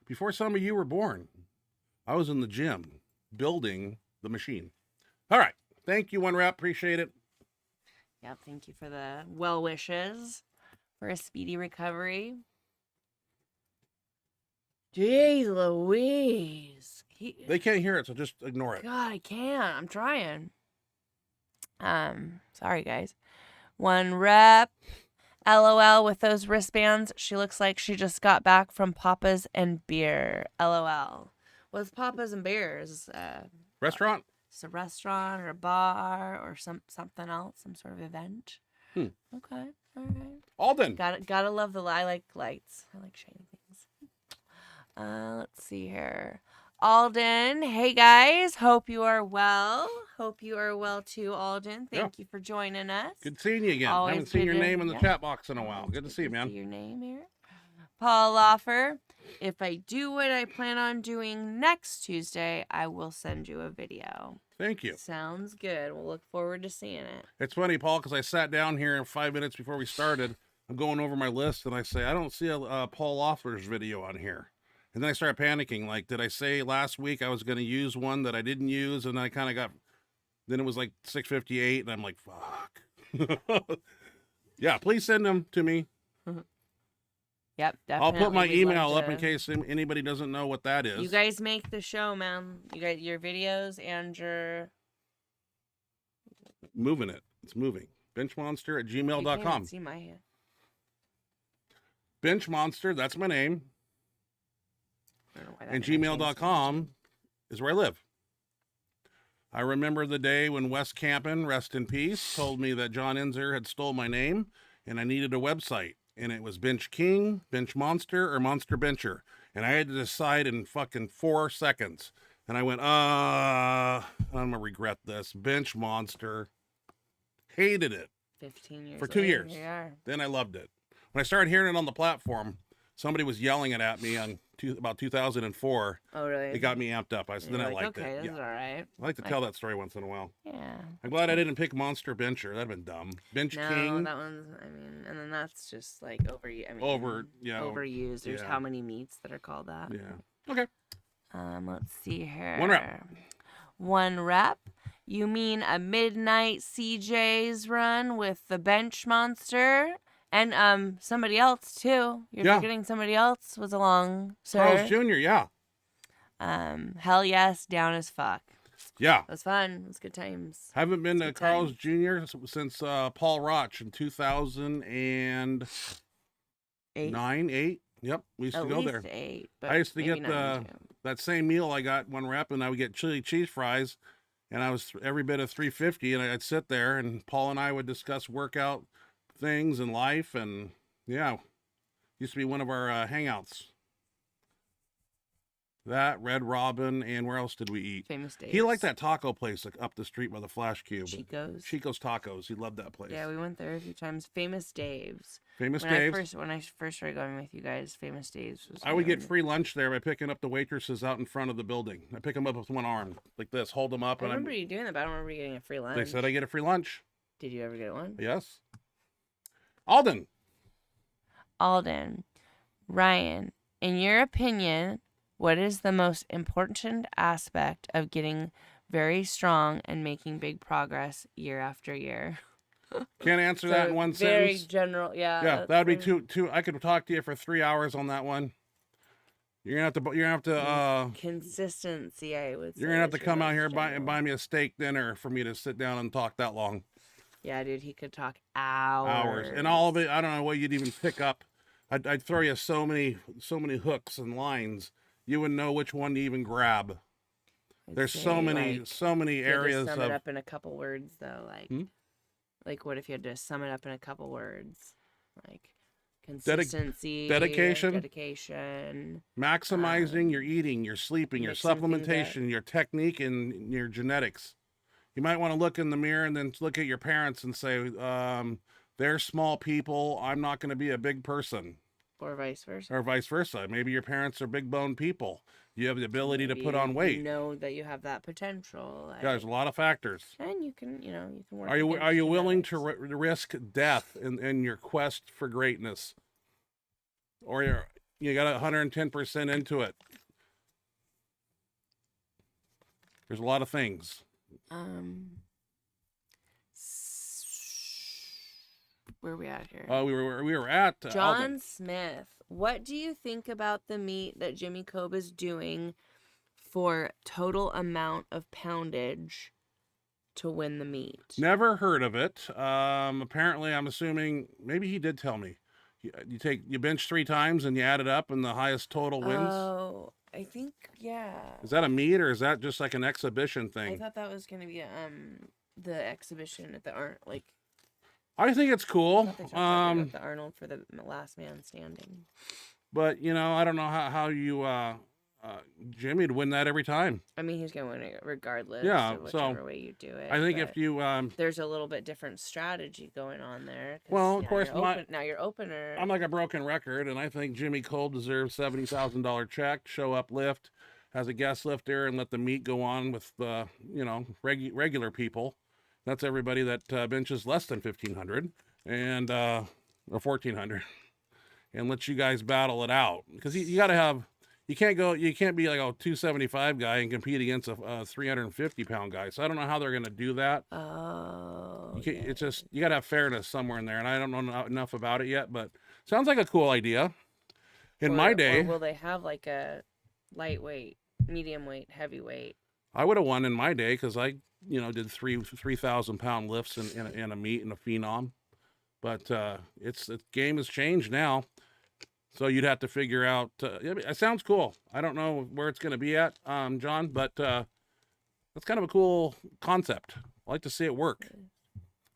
Before some of you were born, I was in the gym building the machine. All right. Thank you, One Rep. Appreciate it. Yep, thank you for the well wishes for a speedy recovery. Jeez Louise. They can't hear it, so just ignore it. God, I can't. I'm trying. Sorry guys. One Rep. LOL with those wristbands. She looks like she just got back from Papa's and Beer. LOL. What's Papa's and Beers? Restaurant? It's a restaurant or a bar or something else, some sort of event. Okay, all right. Alden. Gotta love the I like lights. I like shiny things. Let's see here. Alden, hey guys, hope you are well. Hope you are well too, Alden. Thank you for joining us. Good seeing you again. I Always haven't seen your good to- name in the yeah. chat box in a while. Good to see you, man. See your name here. Paul Loffer, if I do what I plan on doing next Tuesday, I will send you a video. Thank you. Sounds good. We'll look forward to seeing it. It's funny, Paul, because I sat down here 5 minutes before we started. I'm going over my list, and I say, I don't see a Paul Loffer's video on here. And then I started panicking. Like, did I say last week I was going to use one that I didn't use? And then I kind of got, then it was like 6:58, and I'm like, fuck. Yeah, please send them to me. Yep, definitely. I'll put my We'd email love up in to- case anybody doesn't know what that is. You guys make the show, man. You got your videos and your... Moving it. It's moving. Benchmonster at You can't gmail.com. see my hand. Benchmonster, that's my name. I don't know why that And didn't change gmail.com is where I live. I remember the day when Wes Campen, rest in peace, told me that John Inzer had stole my name and I needed a website. And it was Bench King, Bench Monster, or Monster Bencher. And I had to decide in fucking 4 seconds. And I went, I'm going to regret this. Bench Monster. Hated it. 15 years For 2 later, years. here you are. Then I loved it. When I started hearing it on the platform, somebody was yelling it at me on about 2004. Oh, really? It got me amped up. Then I liked okay, it. this is all right. I like to tell that story once in a while. Yeah. I'm glad I didn't pick Monster Bencher. That'd been dumb. Bench No, King. that one's, I mean, and then that's just like overused. Overused. There's yeah. how many meats that are called that? Yeah. Okay. Let's see here. One rep. One rep. You mean a midnight CJ's run with the Bench Monster? And somebody else too. You're forgetting somebody else was along, sir. Charles Jr., yeah. Hell yes, down as fuck. Yeah. It was fun. It was good times. Haven't been to Good Carl's Jr. since Paul Roch in 2009, 8. Yep, we used to go there. 8, I used to maybe get 9 too. that same meal. I got one rep, and I would get chili cheese fries, and I was every bit of $3.50, and I'd sit there, and Paul and I would discuss workout things and life, and yeah, used to be one of our hangouts. That, Red Robin, and where else did we eat? Famous Days. He liked that taco place like, up the street by the Flash Cube. Chico's Tacos. He loved that place. Yeah, we went there a few times. Famous Dave's. Famous when Dave's. When I first started going with you guys, Famous Dave's was. I would get good. free lunch there by picking up the waitresses out in front of the building. I pick them up with one arm, like this, hold them up. I remember you doing that, but I don't remember you getting a free lunch. They said I get a free lunch. Did you ever get one? Yes. Alden. Ryan, in your opinion, what is the most important aspect of getting very strong and making big progress year after year? Can't answer that in one very sentence. general, yeah. Yeah, that'd be too. I could talk to you for 3 hours on that one. You're gonna have to. Consistency, I would say. You're gonna have to is come out most here and general. buy me a steak dinner for me to sit down and talk that long. Yeah, dude, he could talk hours. And all of it. I don't know what you'd even pick up. I'd throw you so many hooks and lines. You wouldn't know which one to even grab. I'd There's say, so many like, if you had to areas sum of. it up in a couple words, though, like, Hmm? like what if you had to sum it up in a couple words, like consistency, dedication, maximizing your eating, your sleeping, your mixing things up. supplementation, your technique, and your genetics. You might want to look in the mirror and then look at your parents and say, they're small people. I'm not going to be a big person. Or vice versa. Or vice versa. Maybe your parents are big bone people. You have the ability to put on You weight. know that you have that potential. Yeah, there's a lot of factors. And you can work. Are you willing to risk death in your quest for greatness? Or you got 110% into it? There's a lot of things. Where are we at here? We were at John Alvin. Smith. What do you think about the meat that Jimmy Cobb is doing for total amount of poundage to win the meat? Never heard of it. Apparently, I'm assuming maybe he did tell me. You bench 3 times and you add it up, and the highest total wins. Oh, I think yeah. Is that a meet or is that just like an exhibition I thing? thought that was gonna be the exhibition at the Arnold. I think it's cool. They talked about the Arnold for the last man standing. But I don't know how you Jimmy'd win that every time. I mean, he's gonna win it regardless. Yeah, of whichever way you do it. I think but if you there's a little bit different strategy going on there. 'Cause well, of course, now your opener. I'm like a broken record, and I think Jimmy Cole deserves $70,000 check, show up, lift, as a guest lifter, and let the meet go on with regular people. That's everybody that benches less than 1,500 and or 1,400, and let you guys battle it out, because you got to have. You can't be like a 275 guy and compete against a 350-pound guy. So I don't know how they're going to do that. Oh. It's just, you got to have fairness somewhere in there. And I don't know enough about it yet, but sounds like a cool idea. In my day. Or will they have like a lightweight, medium weight, heavyweight? I would have won in my day because I, did 3,000-pound lifts in a meet and a phenom. But the game has changed now. So you'd have to figure out. It sounds cool. I don't know where it's going to be at, John, but that's kind of a cool concept. I like to see it work.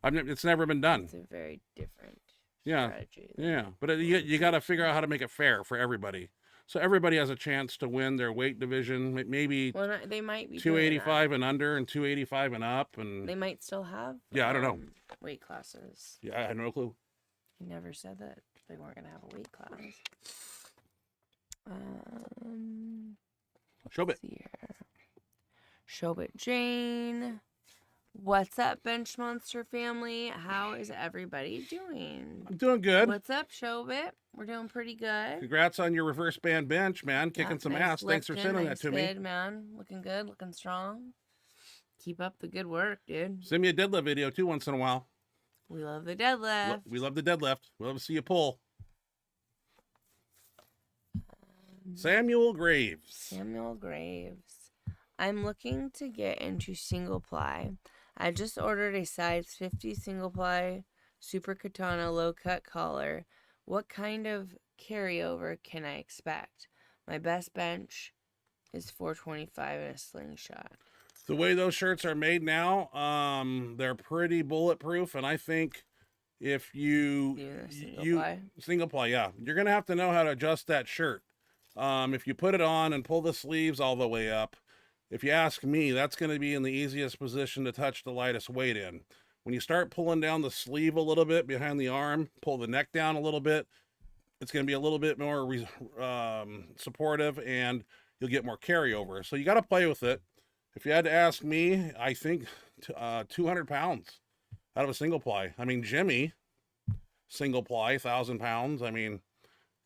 It's never been done. It's a very different Yeah, strategy. yeah. But you got to figure out how to make it fair for everybody, so everybody has a chance to win their weight division. Maybe they might be 285 and under and 285 and up, and they might still have. Yeah, I don't know. Weight classes. Yeah, I had no clue. He never said that they weren't gonna have a weight class. Showbit. Showbit Jane. What's up, Benchmonster family? How is everybody doing? I'm doing good. What's up, Showbit? We're doing pretty good. Congrats on your reverse band bench, man. Kicking Yeah, some nice ass. Thanks for lifting, sending nice that to me. vid, man. Looking good, looking strong. Keep up the good work, dude. Send me a deadlift video too once in a while. We love the deadlift. We love the deadlift. We love to see you pull. Samuel Graves. I'm looking to get into single ply. I just ordered a size 50 single ply super katana low cut collar. What kind of carryover can I expect? My best bench is 425 in a slingshot. The way those shirts are made now, they're pretty bulletproof, and I think if you single ply, yeah, you're gonna have to know how to adjust that shirt. If you put it on and pull the sleeves all the way up, if you ask me, that's going to be in the easiest position to touch the lightest weight in. When you start pulling down the sleeve a little bit behind the arm, pull the neck down a little bit, it's going to be a little bit more supportive, and you'll get more carryover. So you got to play with it. If you had to ask me, I think 200 pounds out of a single ply. I mean, Jimmy, single ply, 1,000 pounds. I mean,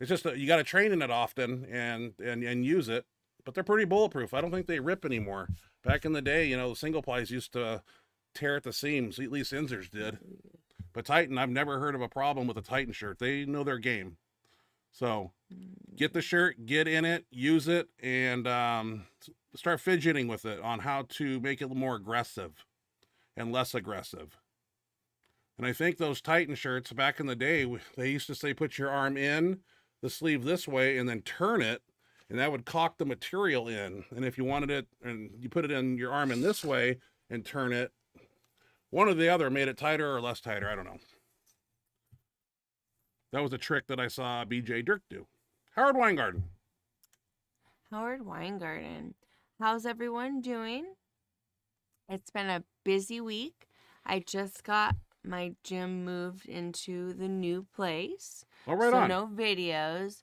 it's just you got to train in it often and use it. But they're pretty bulletproof. I don't think they rip anymore. Back in the day, the single plies used to tear at the seams. At least Inzers did. But Titan, I've never heard of a problem with a Titan shirt. They know their game. So get the shirt, get in it, use it, and start fidgeting with it on how to make it more aggressive and less aggressive. And I think those Titan shirts back in the day, they used to say put your arm in the sleeve this way and then turn it, and that would cock the material in. And if you wanted it, and you put it in your arm in this way and turn it, one or the other made it tighter or less tighter. I don't know. That was a trick that I saw BJ Dirk do. Howard Weingarten. Howard Weingarten. How's everyone doing? It's been a busy week. I just got my gym moved into the new place. Oh, right so on. no videos.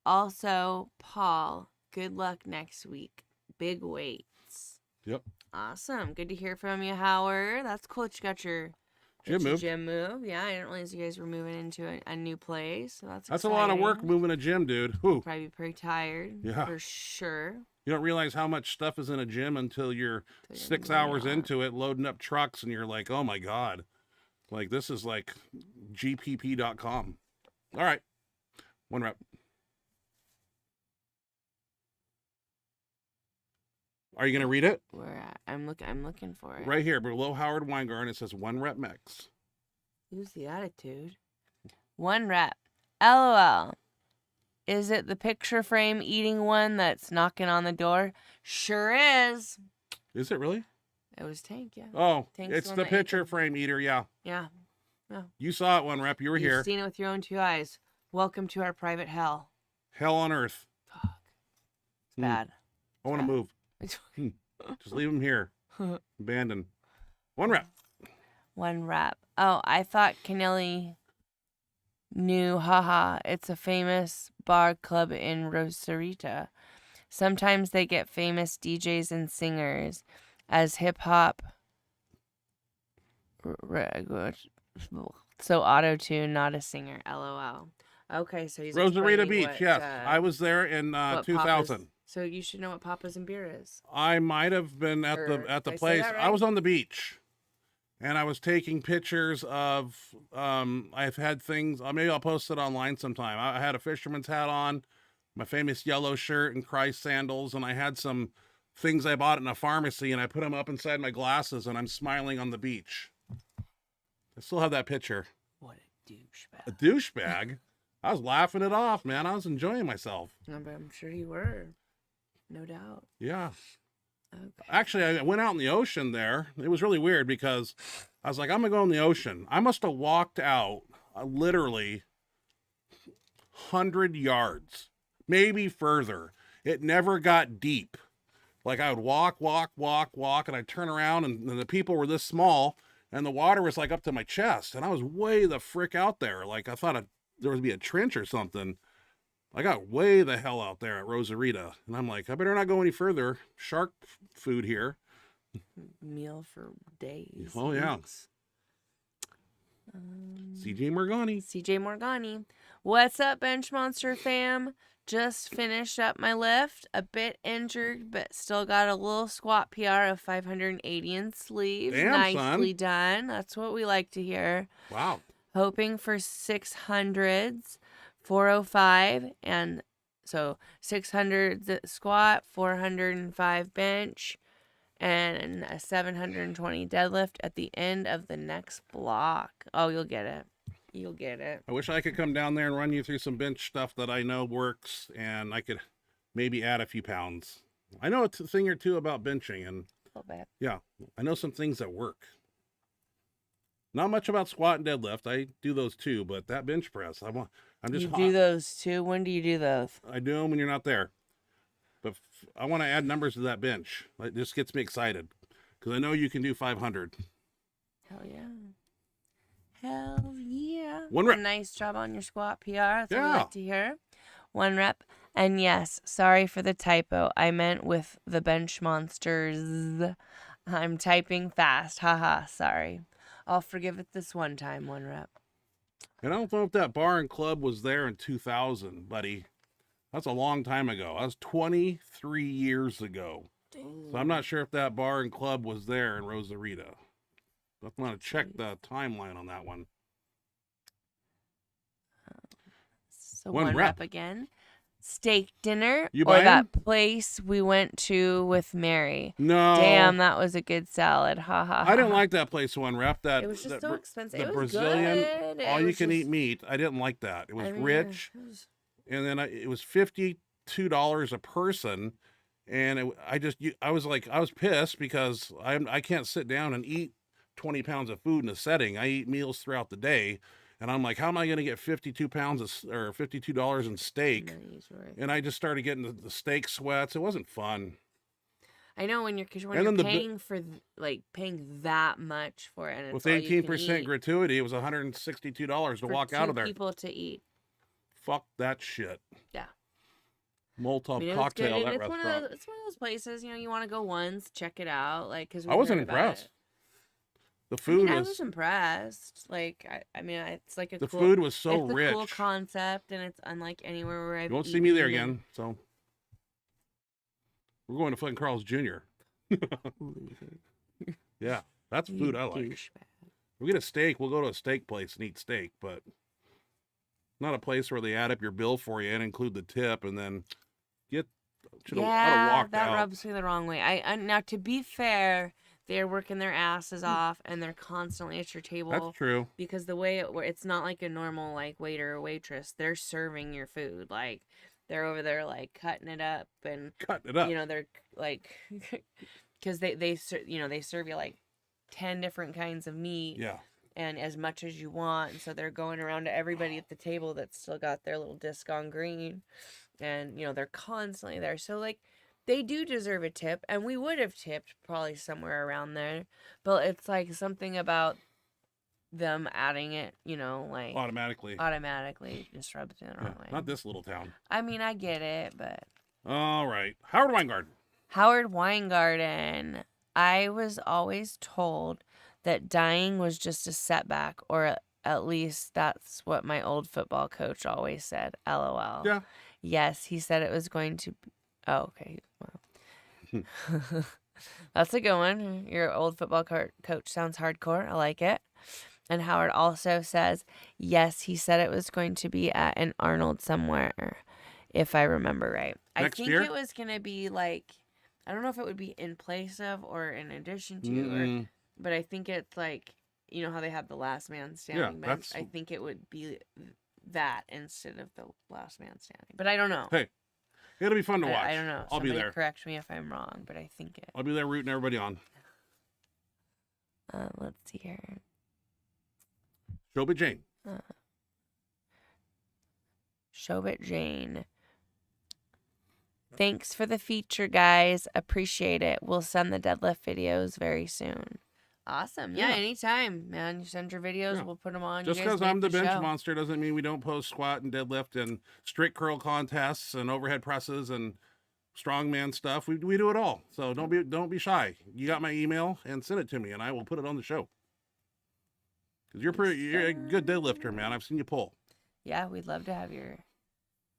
Also, Paul, good luck next week. Big weights. Yep. Awesome. Good to hear from you, Howard. That's cool that you got your gym move. Yeah, I didn't realize you guys were moving into a new place. So that's a lot of work exciting. moving a gym, dude. Whew. Probably pretty tired. Yeah. For sure. You don't realize how much stuff is in a gym until you're 6 hours into it, loading up trucks, and you're like, oh my God. Like, this is like gpp.com. All right. 1 rep. Are you going to read it? Where at? I'm looking for it. Right here, below Howard Weingarten, it says 1 rep max. Who's the attitude? 1 rep. LOL. Is it the picture frame eating one that's knocking on the door? Sure is. Is it really? It was Tank, yeah. Oh, Tank's it's one the that ate picture them. frame eater, yeah. Yeah. No. You saw it, 1 rep. You were You've here. seen it with your own 2 eyes. Welcome to our private hell. Hell on earth. Fuck. It's bad. I want to move. Just leave him here. Abandoned. 1 rep. 1 rep. Oh, I thought Kennelly knew. Haha. It's a famous bar club in Rosarita. Sometimes they get famous DJs and singers as hip hop. So auto tune, not a singer. LOL. Okay, so he's Rosarita explaining Beach, what, yes. I was there in what 2000. So you should know what Papa's and Beer is. I might have been at Or the did I say place. that I right? was on the beach, and I was taking pictures of. I've had things. Maybe I'll post it online sometime. I had a fisherman's hat on, my famous yellow shirt and Christ sandals, and I had some things I bought in a pharmacy, and I put them up inside my glasses, and I'm smiling on the beach. I still have that picture. What a douchebag. A douchebag. I was laughing it off, man. I was enjoying myself. I'm sure you were. No doubt. Yeah. Okay. Actually, I went out in the ocean there. It was really weird because I was like, I'm going to go in the ocean. I must have walked out literally 100 yards, maybe further. It never got deep. Like I would walk, and I'd turn around, and the people were this small, and the water was like up to my chest, and I was way the frick out there. Like I thought there would be a trench or something. I got way the hell out there at Rosarita, and I'm like, I better not go any further. Shark food here. Meal for days. Oh, yeah. weeks. CJ Morgani. CJ Morgani. What's up, Benchmonster fam? Just finished up my lift. A bit injured, but still got a little squat PR of 580 in sleeves. Damn, Nicely son. done. That's what we like to hear. Wow. Hoping for 600s, 405, and so 600 squat, 405 bench, and a 720 deadlift at the end of the next block. Oh, you'll get it. You'll get it. I wish I could come down there and run you through some bench stuff that I know works, and I could maybe add a few pounds. I know a thing or two about benching, and A little bit. yeah, I know some things that work. Not much about squat and deadlift. I do those too, but that bench press, I'm just You do those too? When do you do those? I do them when you're not there. But I want to add numbers to that bench. It just gets me excited because I know you can do 500. Hell yeah. Hell yeah. 1 rep. Nice job on your squat PR. That's what we Yeah. like to hear. 1 rep. And yes, sorry for the typo. I meant with the bench monsters. I'm typing fast. Haha, sorry. I'll forgive it this one time. 1 rep. And I don't know if that bar and club was there in 2000, buddy. That's a long time ago. That was 23 years ago. So I'm not sure if that bar and club was there in Rosarita. I'm going to check the timeline on that one. So 1 1 rep. rep again. Steak dinner You or buying? that place we went to with Mary. No. Damn, that was a good salad. Ha ha. I didn't like that place 1 rep. That It was just that so expensive. The It was Brazilian, good. all It you was can eat just- meat. I didn't like that. It was I mean, rich. it was- And then it was $52 a person, and I was pissed because I can't sit down and eat 20 pounds of food in a setting. I eat meals throughout the day, And I'm like, how am I going to get 52 pounds or $52 in steak? And I just started getting the steak sweats. It wasn't fun. I know when you're paying for paying that much for it, and it's with 18% gratuity, it was $162 to walk out of there. People to eat. Fuck that shit. Yeah. Molotov cocktail at that restaurant. It's one of those places, you want to go once, check it out, because I wasn't impressed. The food I was impressed. It's like the food was so rich. It's a cool concept, and it's unlike anywhere where I've. You won't see me there again. So we're going to fucking Carl's Jr. Yeah, that's food I like. We get a steak. We'll go to a steak place and eat steak, but not a place where they add up your bill for you and include the tip, and then that rubs me the wrong way. Now, to be fair, they're working their asses off, and they're constantly at your table. That's true. Because the way it's not like a normal waiter or waitress. They're serving your food. They're over there cutting it up. They're because they serve you 10 different kinds of meat. Yeah. And as much as you want. And so they're going around to everybody at the table that's still got their little disc on green. And, they're constantly there. So, they do deserve a tip. And we would have tipped probably somewhere around there. But it's something about them adding it, automatically just rubs me the wrong way. Not this little town. I mean, I get it, but. All right. Howard Weingarten. Howard Weingarten. I was always told that dying was just a setback, or at least that's what my old football coach always said. LOL. Yeah. Yes, he said it was going to be. Oh, okay. Well. That's a good one. Your old football coach sounds hardcore. I like it. And Howard also says, yes, he said it was going to be at an Arnold somewhere, if I remember right. Next I think year? it was going to be I don't know if it would be in place of or in addition to, but I think it's how they have the last man standing bench. I think it would be that instead of the last man standing. But I don't know. Hey, it'll be fun to watch. I don't know. I'll be there. Correct me if I'm wrong, but I think it. I'll be there rooting everybody on. Let's see here. Shobit Jane. Shobit Jane. Thanks for the feature, guys. Appreciate it. We'll send the deadlift videos very soon. Awesome. Yeah, anytime, man. You send your videos, we'll put them on. Just because I'm the bench monster doesn't mean we don't post squat and deadlift and strict curl contests and overhead presses and strongman stuff. We do it all. So don't be shy. You got my email, and send it to me, and I will put it on the show. Because you're a good deadlifter, man. I've seen you pull. Yeah, we'd love to have your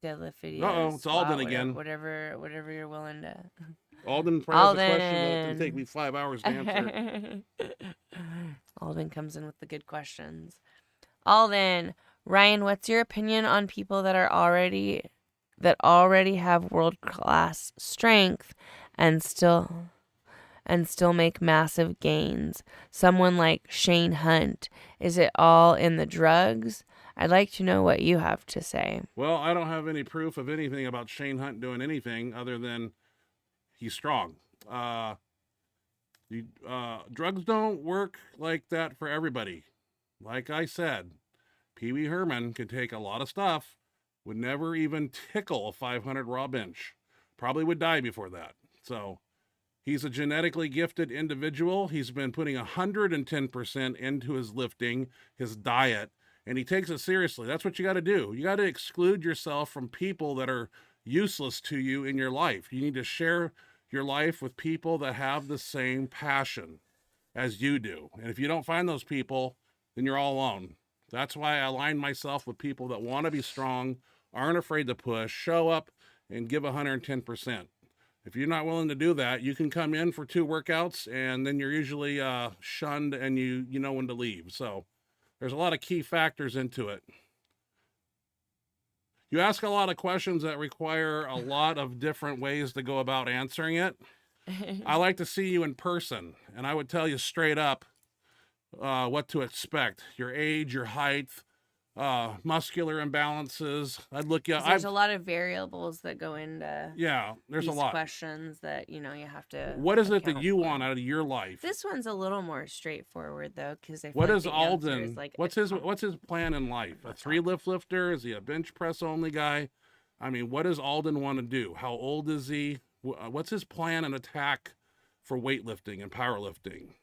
deadlift videos. Uh-oh, it's Alden again. Whatever you're willing to. Alden probably has a question that's going to take me 5 hours to answer. Alden comes in with the good questions. Alden, Ryan, what's your opinion on people that already have world-class strength and still make massive gains? Someone like Shane Hunt. Is it all in the drugs? I'd like to know what you have to say. Well, I don't have any proof of anything about Shane Hunt doing anything other than he's strong. Drugs don't work like that for everybody. Like I said, Pee Wee Herman could take a lot of stuff, would never even tickle a 500 raw bench. Probably would die before that. So he's a genetically gifted individual. He's been putting 110% into his lifting, his diet, and he takes it seriously. That's what you got to do. You got to exclude yourself from people that are useless to you in your life. You need to share your life with people that have the same passion as you do. And if you don't find those people, then you're all alone. That's why I align myself with people that want to be strong, aren't afraid to push, show up, and give 110%. If you're not willing to do that, you can come in for 2 workouts, and then you're usually shunned, and you know when to leave. So there's a lot of key factors into it. You ask a lot of questions that require a lot of different ways to go about answering it. I like to see you in person, and I would tell you straight up what to expect. Your age, your height, muscular imbalances. I'd look at. 'Cause there's a lot of variables that go into Yeah, there's a these lot. questions that you have to. What is it that account you for. want out of your life? This one's a little more straightforward though, because I feel What like is the answer Alden? is like What's his plan in life? A 3-lift lifter? Is he a bench press only guy? I mean, what does Alden want to do? How old is he? What's his plan and attack for weightlifting and powerlifting?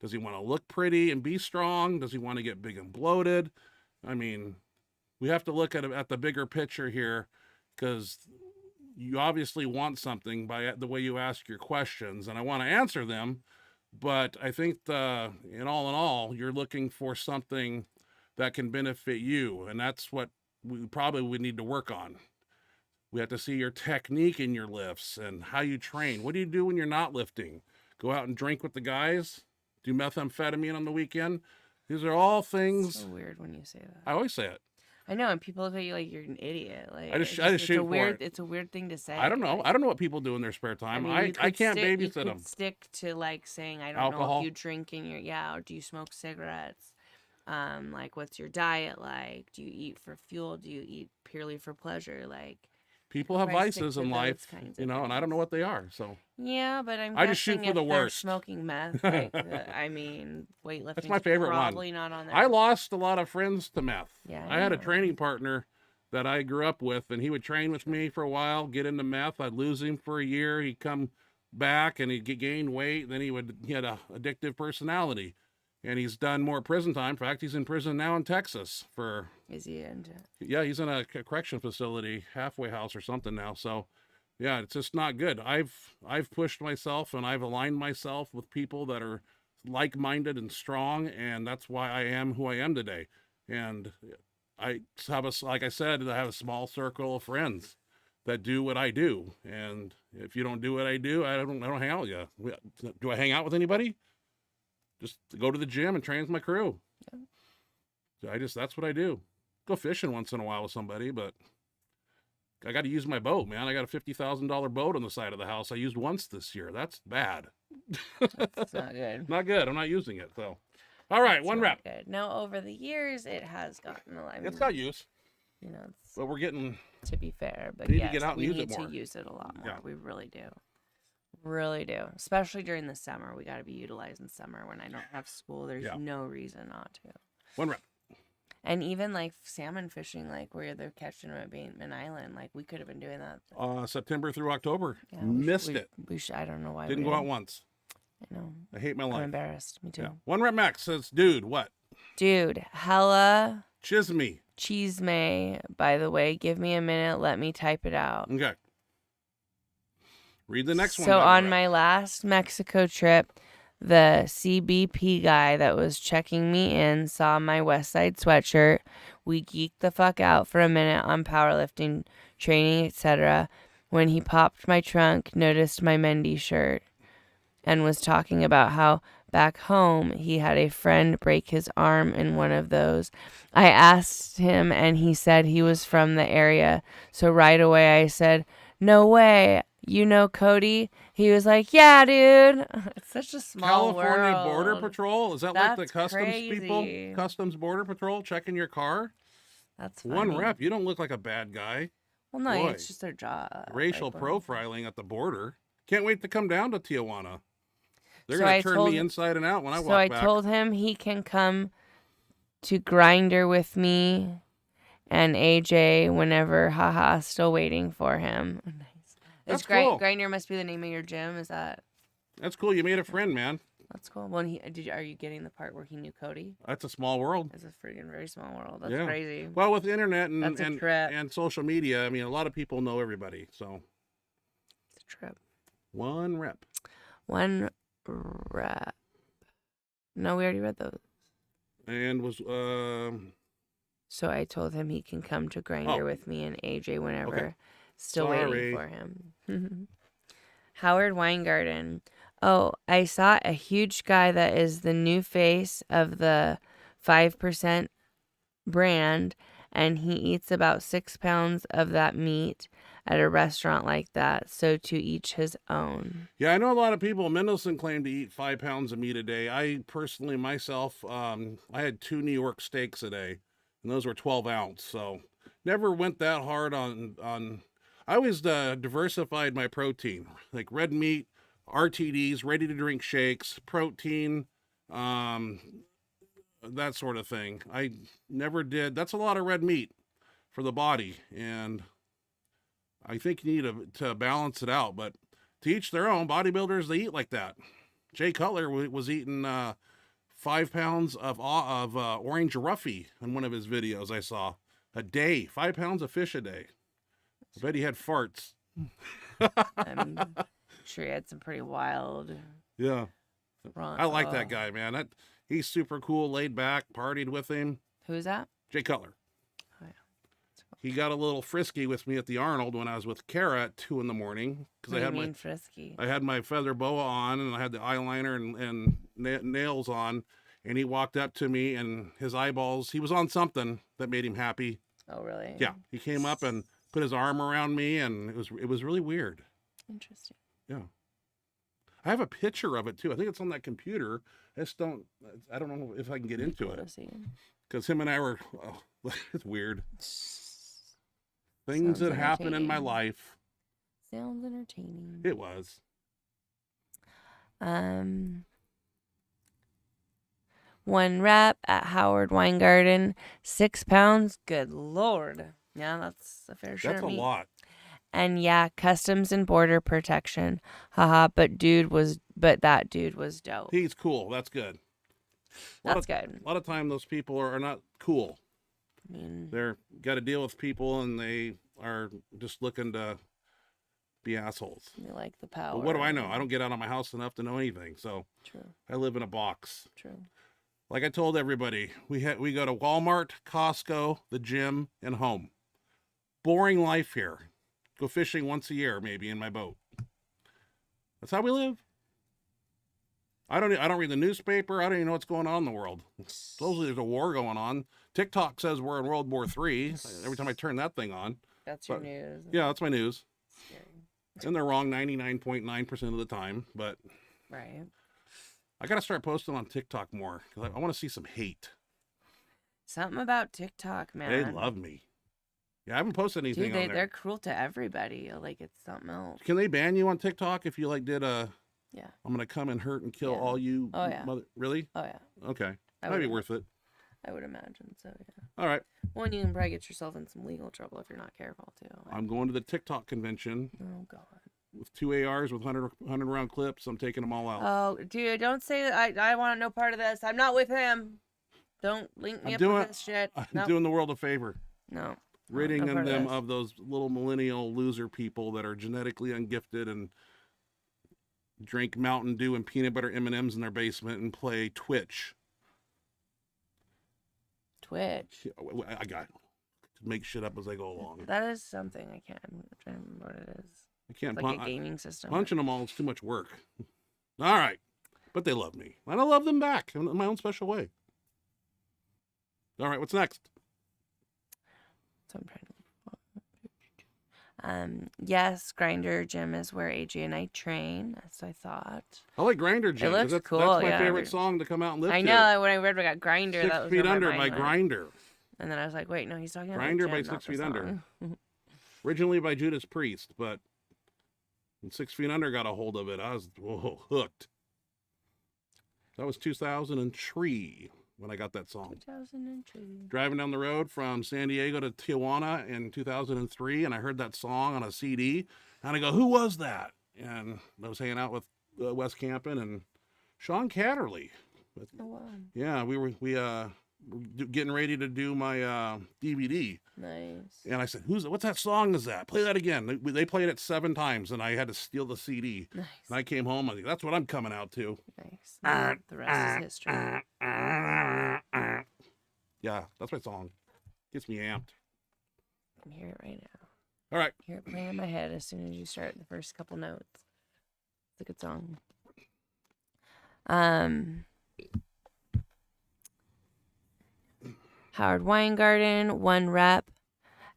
Does he want to look pretty and be strong? Does he want to get big and bloated? I mean, we have to look at the bigger picture here, because you obviously want something by the way you ask your questions, and I want to answer them. But I think in all, you're looking for something that can benefit you, and that's what we probably would need to work on. We have to see your technique in your lifts and how you train. What do you do when you're not lifting? Go out and drink with the guys? Do methamphetamine on the weekend? These are all things. It's so weird when you say that. I always say it. I know, and people look at you like you're an idiot. Like I just it's shoot a weird, for it. It's a weird thing to say. I don't know. Like, I don't know what people do in their spare time. mean, I you can't could babysit them. Stick to like saying, I don't know Alcohol? if you drink in your or do you smoke cigarettes? Like what's your diet like? Do you eat for fuel? Do you eat purely for pleasure? Like People have try to stick vices to in those life, kinds you of know, and I don't know things. what they are. So Yeah, but I'm I just shoot guessing for if the they're worst. smoking meth, like I mean, weightlifting. That's my favorite one. Probably not on there. I lost a lot of friends to meth. Yeah, I had a know. training partner that I grew up with, and he would train with me for a while, get into meth. I'd lose him for a year. He'd come back and he'd gain weight. Then he had a addictive personality, and he's done more prison time. In fact, he's in prison now in Texas for. Is he into? Yeah, he's in a correction facility, halfway house or something now. So, yeah, it's just not good. I've pushed myself and I've aligned myself with people that are like-minded and strong, and that's why I am who I am today. And I have like I said, I have a small circle of friends that do what I do. And if you don't do what I do, I don't hang out with you. Do I hang out with anybody? Just go to the gym and train with my crew. Yeah. That's what I do. Go fishing once in a while with somebody, but I got to use my boat, man. I got a $50,000 boat on the side of the house. I used once this year. That's bad. That's not good. Not good. I'm not using it. So, all right, That's one not rep. Good. Now, over the years, it has gotten a lot. It's got use, You know, it's, but we're getting. to be fair, but We need to yes, get out and we use it need more. to use it a lot more. Yeah. We really do. Really do. Especially during the summer. We got to be utilizing summer when I don't have school. There's Yeah. no reason not to. One rep. And even like salmon fishing, like where they're catching them at Bateman Island, like we could have been doing that. September through October. Yeah, Missed it. We should, I don't know why. Didn't we go out once. I know. I hate my I'm life. embarrassed. Me too. Yeah. One rep max says, dude, what? Dude, hella Chisme. cheese may, by the way. Give me a minute. Let me type it out. Okay. Read the next one. So Dr. on Rep. my last Mexico trip, the CBP guy that was checking me in saw my West Side sweatshirt. We geeked the fuck out for a minute on powerlifting, training, etc. When he popped my trunk, noticed my Mendy shirt, and was talking about how back home he had a friend break his arm in one of those. I asked him, and he said he was from the area. So right away I said, "No way. You know Cody?" He was like, "Yeah, dude." It's such a small California world. Border Patrol? Is that like the That's customs people? crazy. Customs Border Patrol checking your car? That's funny. One rep. You don't look like a bad guy. Well, no, Boy. it's just their job. Racial like, profiling at the border. Can't wait to come down to Tijuana. They're So going I to turn told- me inside and out when I So walk I back. told him he can come to Grinder with me and AJ whenever. Haha, still waiting for him. Nice. That's cool. Grinder must be the name of your gym. Is that? That's cool. You made a friend, man. That's cool. Well, are you getting the part where he knew Cody? That's a small world. It's a freaking very small world. That's Yeah. crazy. Well, with the internet and That's a and, trip. and social media, I mean, a lot of people know everybody. So It's a trip. one rep. One rep. No, we already read those. And was So I told him he can come to Grinder Oh. with me and AJ whenever. Okay. Still Sorry. waiting for him. Howard Weingarten. Oh, I saw a huge guy that is the new face of the 5% brand, and he eats about 6 pounds of that meat at a restaurant like that. So to each his own. Yeah, I know a lot of people. Mendelsohn claimed to eat 5 pounds of meat a day. I personally, myself, I had 2 New York steaks a day, and those were 12 ounce. So never went that hard on. I always diversified my protein, like red meat, RTDs, ready to drink shakes, protein, that sort of thing. I never did. That's a lot of red meat for the body, and I think you need to balance it out. But to each their own. Bodybuilders, they eat like that. Jay Cutler was eating 5 pounds of orange roughy in one of his videos I saw a day. 5 pounds of fish a day. I bet he had farts. I'm sure he had some pretty wild. Yeah. I like that guy, man. He's super cool, laid back, partied with him. Who is that? Jay Cutler. Oh, yeah. He got a little frisky with me at the Arnold when I was with Kara at 2 a.m. because I had frisky? I had my feather boa on and I had the eyeliner and nails on, and he walked up to me and his eyeballs. He was on something that made him happy. Oh, really? Yeah. He came up and put his arm around me, and it was really weird. Interesting. Yeah. I have a picture of it too. I think it's on that computer. I don't know if I can get into it. Because him and I were, it's weird. Things that happen in my life. Sounds entertaining. It was. One rep at Howard Weingarten, 6 pounds. Good Lord. Yeah, that's a fair share. That's a lot. And yeah, customs and border protection. Haha, but that dude was dope. He's cool. That's good. That's good. A lot of time those people are not cool. I mean, They're got to deal with people and they are just looking to be assholes. they like the power. But what do I know? I don't get out of my house enough to know anything. So True. I live in a box. True. Like I told everybody, we go to Walmart, Costco, the gym, and home. Boring life here. Go fishing once a year, maybe, in my boat. That's how we live. I don't read the newspaper. I don't even know what's going on in the world. Supposedly there's a war going on. TikTok says we're in World War III. Every time I turn that thing on. That's your news. Yeah, that's my news. Scary. And they're wrong 99.9% of the time. But Right. I got to start posting on TikTok more. Because I want to see some hate. Something about TikTok, man. They love me. Yeah, I haven't posted anything Dude, on there. they're cruel to everybody. Like, it's something else. Can they ban you on TikTok if you did a... Yeah. I'm going to come and hurt and kill Yeah. all you... Oh, yeah. Really? Oh, yeah. Okay. I Might be would- worth it. I would imagine so, yeah. All right. Well, and you can probably get yourself in some legal trouble if you're not careful, too. I'm going to the TikTok convention Oh, God. with 2 ARs with 100 round clips. I'm taking them all out. Oh, dude, don't say that. I want no part of this. I'm not with him. Don't link me up with this shit. I'm Nope. doing the world a favor. No. Ridding no part them this. of those little millennial loser people that are genetically ungifted and drink Mountain Dew and peanut butter M&Ms in their basement and play Twitch. Twitch. I got to make shit up as I go along. That is something I can't. I'm trying to remember what it is. I can't It's like a gaming system. punching them all is too much work. All right. But they love me. And I love them back in my own special way. All right, what's next? So I'm trying to. Yes, Grinder Gym is where AJ and I train. That's what I thought. I like Grinder Gym. 'cause looks cool, That's my yeah. favorite song to come out and live I to. know when I read we got Grinder. 6 that was Feet where my Under mind by went. Grinder. And then I was like, wait, no, he's talking about Grinder the by gym, 6 not the Feet Under. song. Originally by Judas Priest, but when 6 Feet Under got a hold of it, I was hooked. That was 2003 when I got that song. 2002. Driving down the road from San Diego to Tijuana in 2003, and I heard that song on a CD, and I go, who was that? And I was hanging out with Wes Campen and Sean Catterley. Oh, wow. Yeah, we getting ready to do my DVD. Nice. And I said, what's that song is that? Play that again. They played it 7 times, and I had to steal the CD. Nice. And I came home, I think, that's what I'm coming out to. Nice. The rest is history. Yeah, that's my song. Gets me amped. I can hear it right now. All right. Hear it play in my head as soon as you start the first couple notes. It's a good song. Howard Weingarten, 1 rep.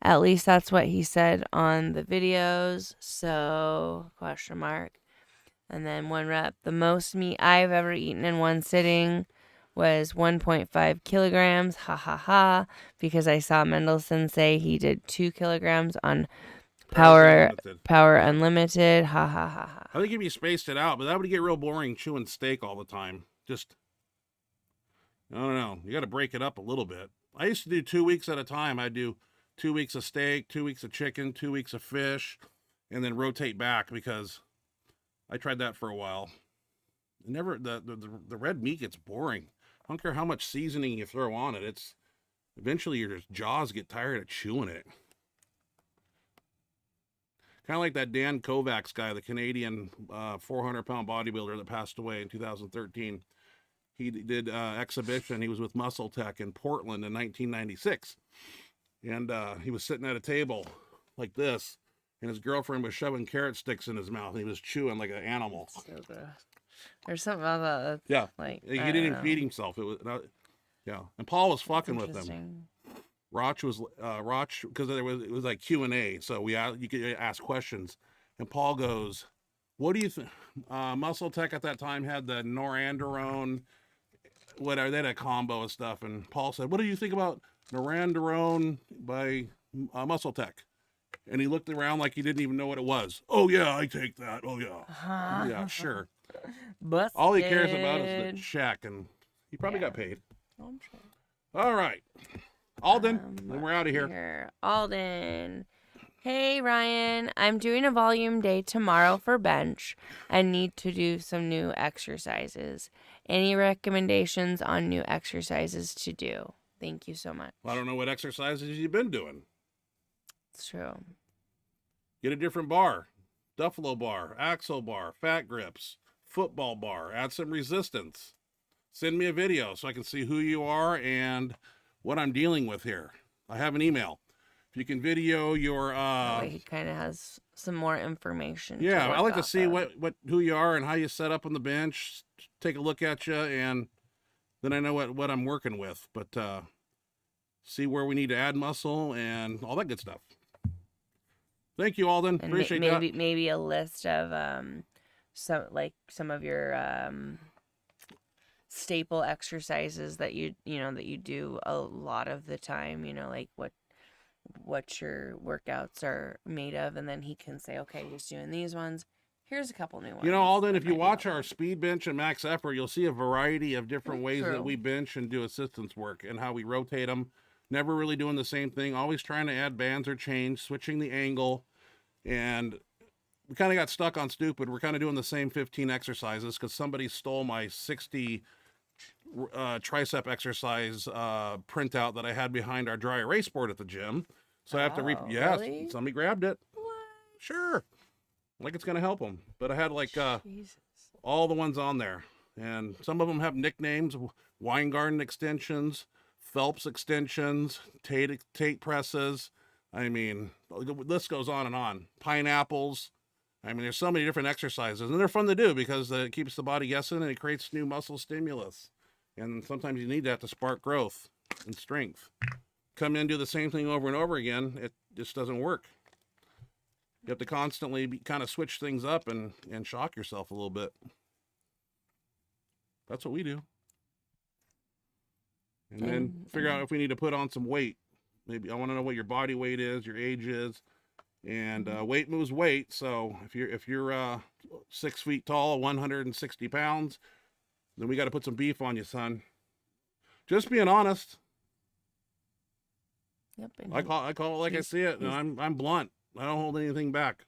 At least that's what he said on the videos. So, question mark. And then 1 rep. The most meat I've ever eaten in one sitting was 1.5 kilograms. Ha ha ha. Because I saw Mendelsohn say he did 2 kilograms on Power Unlimited. Ha ha ha ha. I think if you spaced it out, but that would get real boring chewing steak all the time. Just, I don't know. You got to break it up a little bit. I used to do 2 weeks at a time. I'd do 2 weeks of steak, 2 weeks of chicken, 2 weeks of fish, and then rotate back because I tried that for a while. The red meat gets boring. I don't care how much seasoning you throw on it. It's eventually your jaws get tired of chewing it. Kind of like that Dan Kovacs guy, the Canadian 400-pound bodybuilder that passed away in 2013. He did exhibition. He was with Muscle Tech in Portland in 1996. And he was sitting at a table like this, and his girlfriend was shoving carrot sticks in his mouth, and he was chewing like an animal. So gross. There's something about that. Yeah. Like, he didn't even feed himself. It was, yeah. And Paul was fucking with him. Roch because it was like Q&A, so you could ask questions, and Paul goes, "What do you think?" Muscle Tech at that time had the Norandrone, whatever, they had a combo of stuff, and Paul said, "What do you think about Norandrone by Muscle Tech?" And he looked around like he didn't even know what it was. "Oh yeah, I take that. Oh yeah, yeah, sure." Busted. All he cares about is the check, and he probably got paid. Oh, I'm sure. All right. Alden, then we're out of here. Alden. Hey, Ryan. I'm doing a volume day tomorrow for bench and need to do some new exercises. Any recommendations on new exercises to do? Thank you so much. I don't know what exercises you've been doing. It's true. Get a different bar. Duffalo bar, axle bar, fat grips, football bar. Add some resistance. Send me a video so I can see who you are and what I'm dealing with here. I have an email. If you can video your he kind of has some more information. Yeah, I like to see who you are and how you set up on the bench. Take a look at you, and then I know what I'm working with. But see where we need to add muscle and all that good stuff. Thank you, Alden. And appreciate that. Maybe a list of some of your staple exercises that you do a lot of the time, like what your workouts are made of, and then he can say, okay, he's doing these ones, here's a couple new ones. Alden, if you watch our speed bench and max effort, you'll see a variety of different ways that we bench and do assistance work and how we rotate them. Never really doing the same thing, always trying to add bands or change, switching the angle. And we kind of got stuck on stupid. We're kind of doing the same 15 exercises because somebody stole my 60 tricep exercise printout that I had behind our dry erase board at the gym. So I have to yes, really? Somebody grabbed it. What? Sure. Like it's going to help them. But I had all the ones on there. And some of them have nicknames: Weingarten extensions, Phelps extensions, Tate presses. I mean, the list goes on and on. Pineapples. I mean, there's so many different exercises, and they're fun to do because it keeps the body guessing and it creates new muscle stimulus. And sometimes you need that to spark growth and strength. Come in and do the same thing over and over again, it just doesn't work. You have to constantly kind of switch things up and shock yourself a little bit. That's what we do. And then figure out if we need to put on some weight. Maybe I want to know what your body weight is, your age is, and weight moves weight. So if you're 6 feet tall, 160 pounds, then we got to put some beef on you, son. Just being honest. Yep. I call it like I see it, and I'm blunt. I don't hold anything back.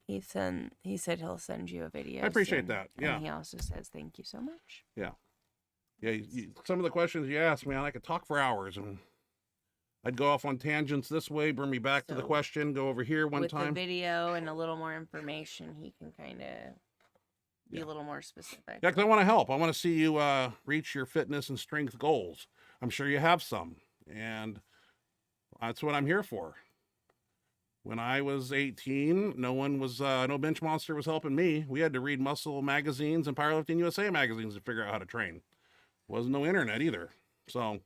He said he'll send you a video. I appreciate that. Yeah. And he also says thank you so much. Yeah. Yeah. Some of the questions you asked, man, I could talk for hours, and I'd go off on tangents this way, bring me back to the question, go over here one time. With the video and a little more information, he can kind of be a little more specific. Yeah, because I want to help. I want to see you reach your fitness and strength goals. I'm sure you have some, and that's what I'm here for. When I was 18, no Benchmonster was helping me. We had to read Muscle magazines and Powerlifting USA magazines to figure out how to train. Wasn't no internet either. So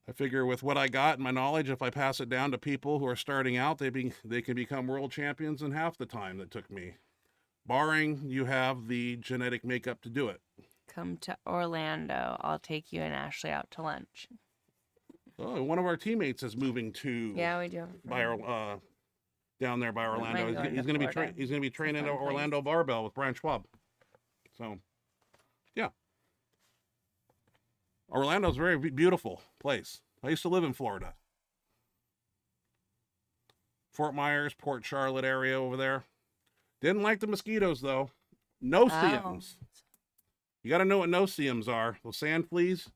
I figure with what I got and my knowledge, if I pass it down to people who are starting out, they can become world champions in half the time that took me. barring you have the genetic makeup to do it. Come to Orlando. I'll take you and Ashley out to lunch. Oh, one of our teammates is moving to Yeah, we do. by our down there by Don't Orlando. mind going He's to going to be Florida. he's going to be training at fun place. Orlando Barbell with Brian Schwab. So, yeah. Orlando's a very beautiful place. I used to live in Florida. Fort Myers, Port Charlotte area over there. Didn't like the mosquitoes though. No-see-ums. You got to know what no-see-ums are. Those sand fleas.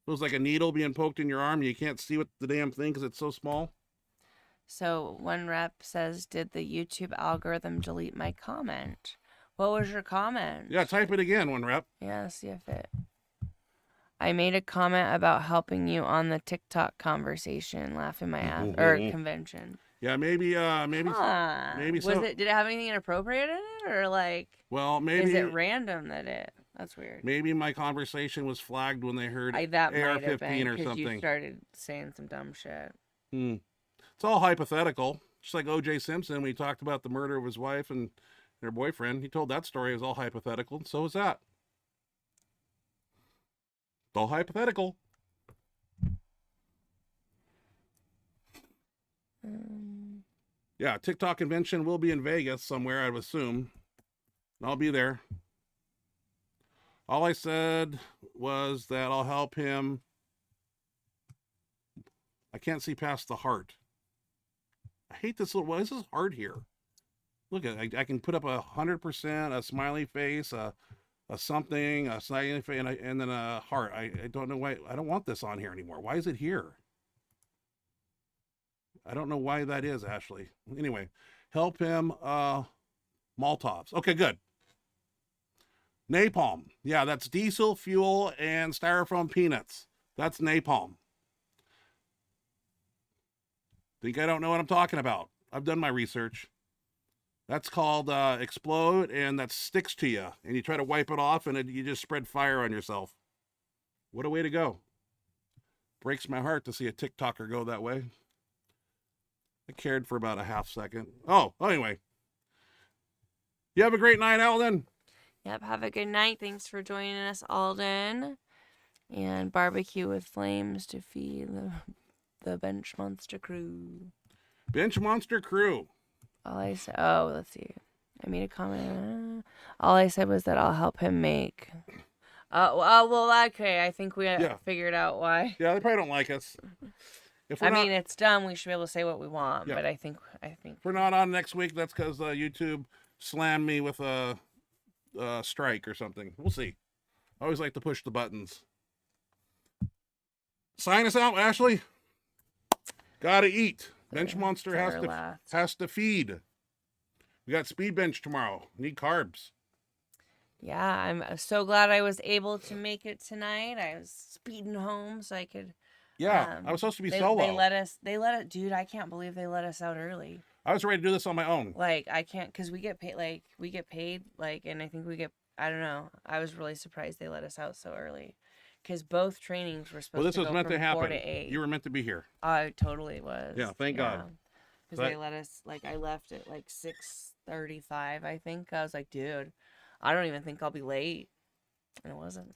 Feels like a needle being poked in your arm. And you can't see what the damn thing because it's so small. So one rep says, did the YouTube algorithm delete my comment? What was your comment? Yeah, type it again, one rep. Yeah, see if it. I made a comment about helping you on the TikTok conversation, laughing my ass, or convention. Yeah, maybe Huh. maybe was so. Did it have anything inappropriate in it, or like? Well, maybe Is it random that it? That's weird. maybe my conversation was flagged when they heard That might have AR-15 been or because you something. started saying some dumb shit. It's all hypothetical. Just like O.J. Simpson, when he talked about the murder of his wife and their boyfriend, he told that story. It was all hypothetical, and so is that. It's all hypothetical. Yeah, TikTok convention will be in Vegas somewhere, I would assume. I'll be there. All I said was that I'll help him. I can't see past the heart. I hate this little. Why is this heart here? Look at I can put up 100%, a smiley face, a something, a smiley face, and then a heart. I don't know why. I don't want this on here anymore. Why is it here? I don't know why that is, Ashley. Anyway, help him. Molotovs. Okay, good. Napalm. Yeah, that's diesel fuel and styrofoam peanuts. That's napalm. Think I don't know what I'm talking about? I've done my research. That's called explode, and that sticks to you, and you try to wipe it off, and you just spread fire on yourself. What a way to go. Breaks my heart to see a TikToker go that way. I cared for about a half second. Oh, anyway. You have a great night, Alden. Yep, have a good night. Thanks for joining us, Alden. And barbecue with flames to feed the Benchmonster crew. Benchmonster crew. All I said, let's see. I made a comment. All I said was that I'll help him make. Well, okay. I think we figured out why. Yeah, they probably don't like us. If mean, it's dumb. We should be able to say what we want, Yeah. but I think if we're not on next week, that's because YouTube slammed me with a strike or something. We'll see. I always like to push the buttons. Sign us out, Ashley. Gotta eat. Benchmonster has to feed. We got speed bench tomorrow. Need carbs. Yeah, I'm so glad I was able to make it tonight. I was speeding home so I could. Yeah, I was supposed to be solo. They let us, dude, I can't believe they let us out early. I was ready to do this on my own. Like, I can't, because we get paid, and I think I don't know. I was really surprised they let us out so early. Because both trainings were supposed to go from 4 to 8. You were meant to be here. I totally was. Yeah, thank God. Because they let us, I left at 6:35, I think. I was like, dude, I don't even think I'll be late. And it wasn't.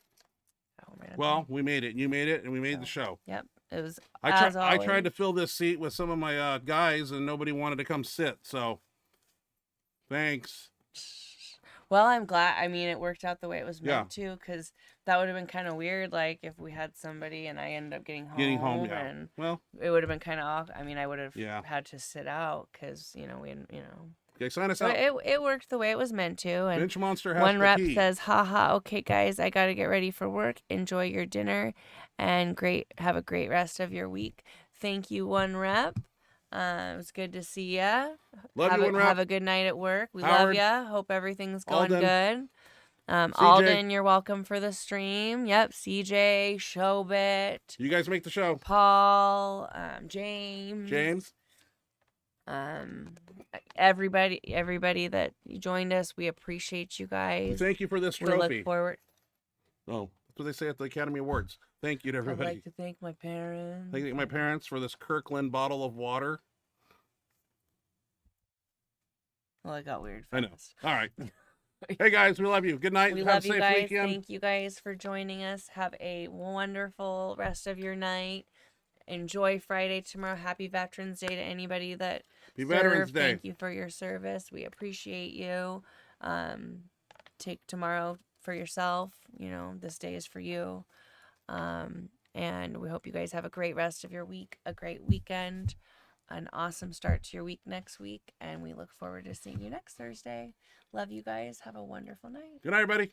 Well, we made it. You made it, and we made the show. Yep. It was, I tried to fill this seat with some of my guys, and nobody wanted to come sit, so thanks. Well, I'm glad. I mean, it worked out the way it was meant to, because that would have been kind of weird, if we had somebody and I ended up getting home. Yeah. And well, it would have been kind of off. I mean, I would have had to sit out, because, Okay, sign us out. It worked the way it was meant to. And Benchmonster has one rep pee. says, haha, okay, guys, I got to get ready for work. Enjoy your dinner and have a great rest of your week. Thank you, one rep. It was good to see ya. Love you, one rep. Have a good night at work. We Howard, love ya. Hope everything's going Alden. good. Alden, you're welcome for the stream. Yep, CJ, Showbit. You guys make the show. Paul, James. Everybody that joined us, we appreciate you guys. Thank you for this We trophy. look forward. Oh, that's what they say at the Academy Awards. Thank you to everybody. I'd like to thank my parents. Thank you my parents for this Kirkland bottle of water. Well, it got weird I know. fast. All right. Hey, guys, we love you. Good night. We Have love a you safe guys. weekend. Thank you guys for joining us. Have a wonderful rest of your night. Enjoy Friday tomorrow. Happy Veterans Day to anybody that Happy Veterans served. Day. Thank you for your service. We appreciate you. Take tomorrow for yourself. You know, this day is for you. And we hope you guys have a great rest of your week, a great weekend, an awesome start to your week next week. And we look forward to seeing you next Thursday. Love you guys. Have a wonderful night. Good night, everybody.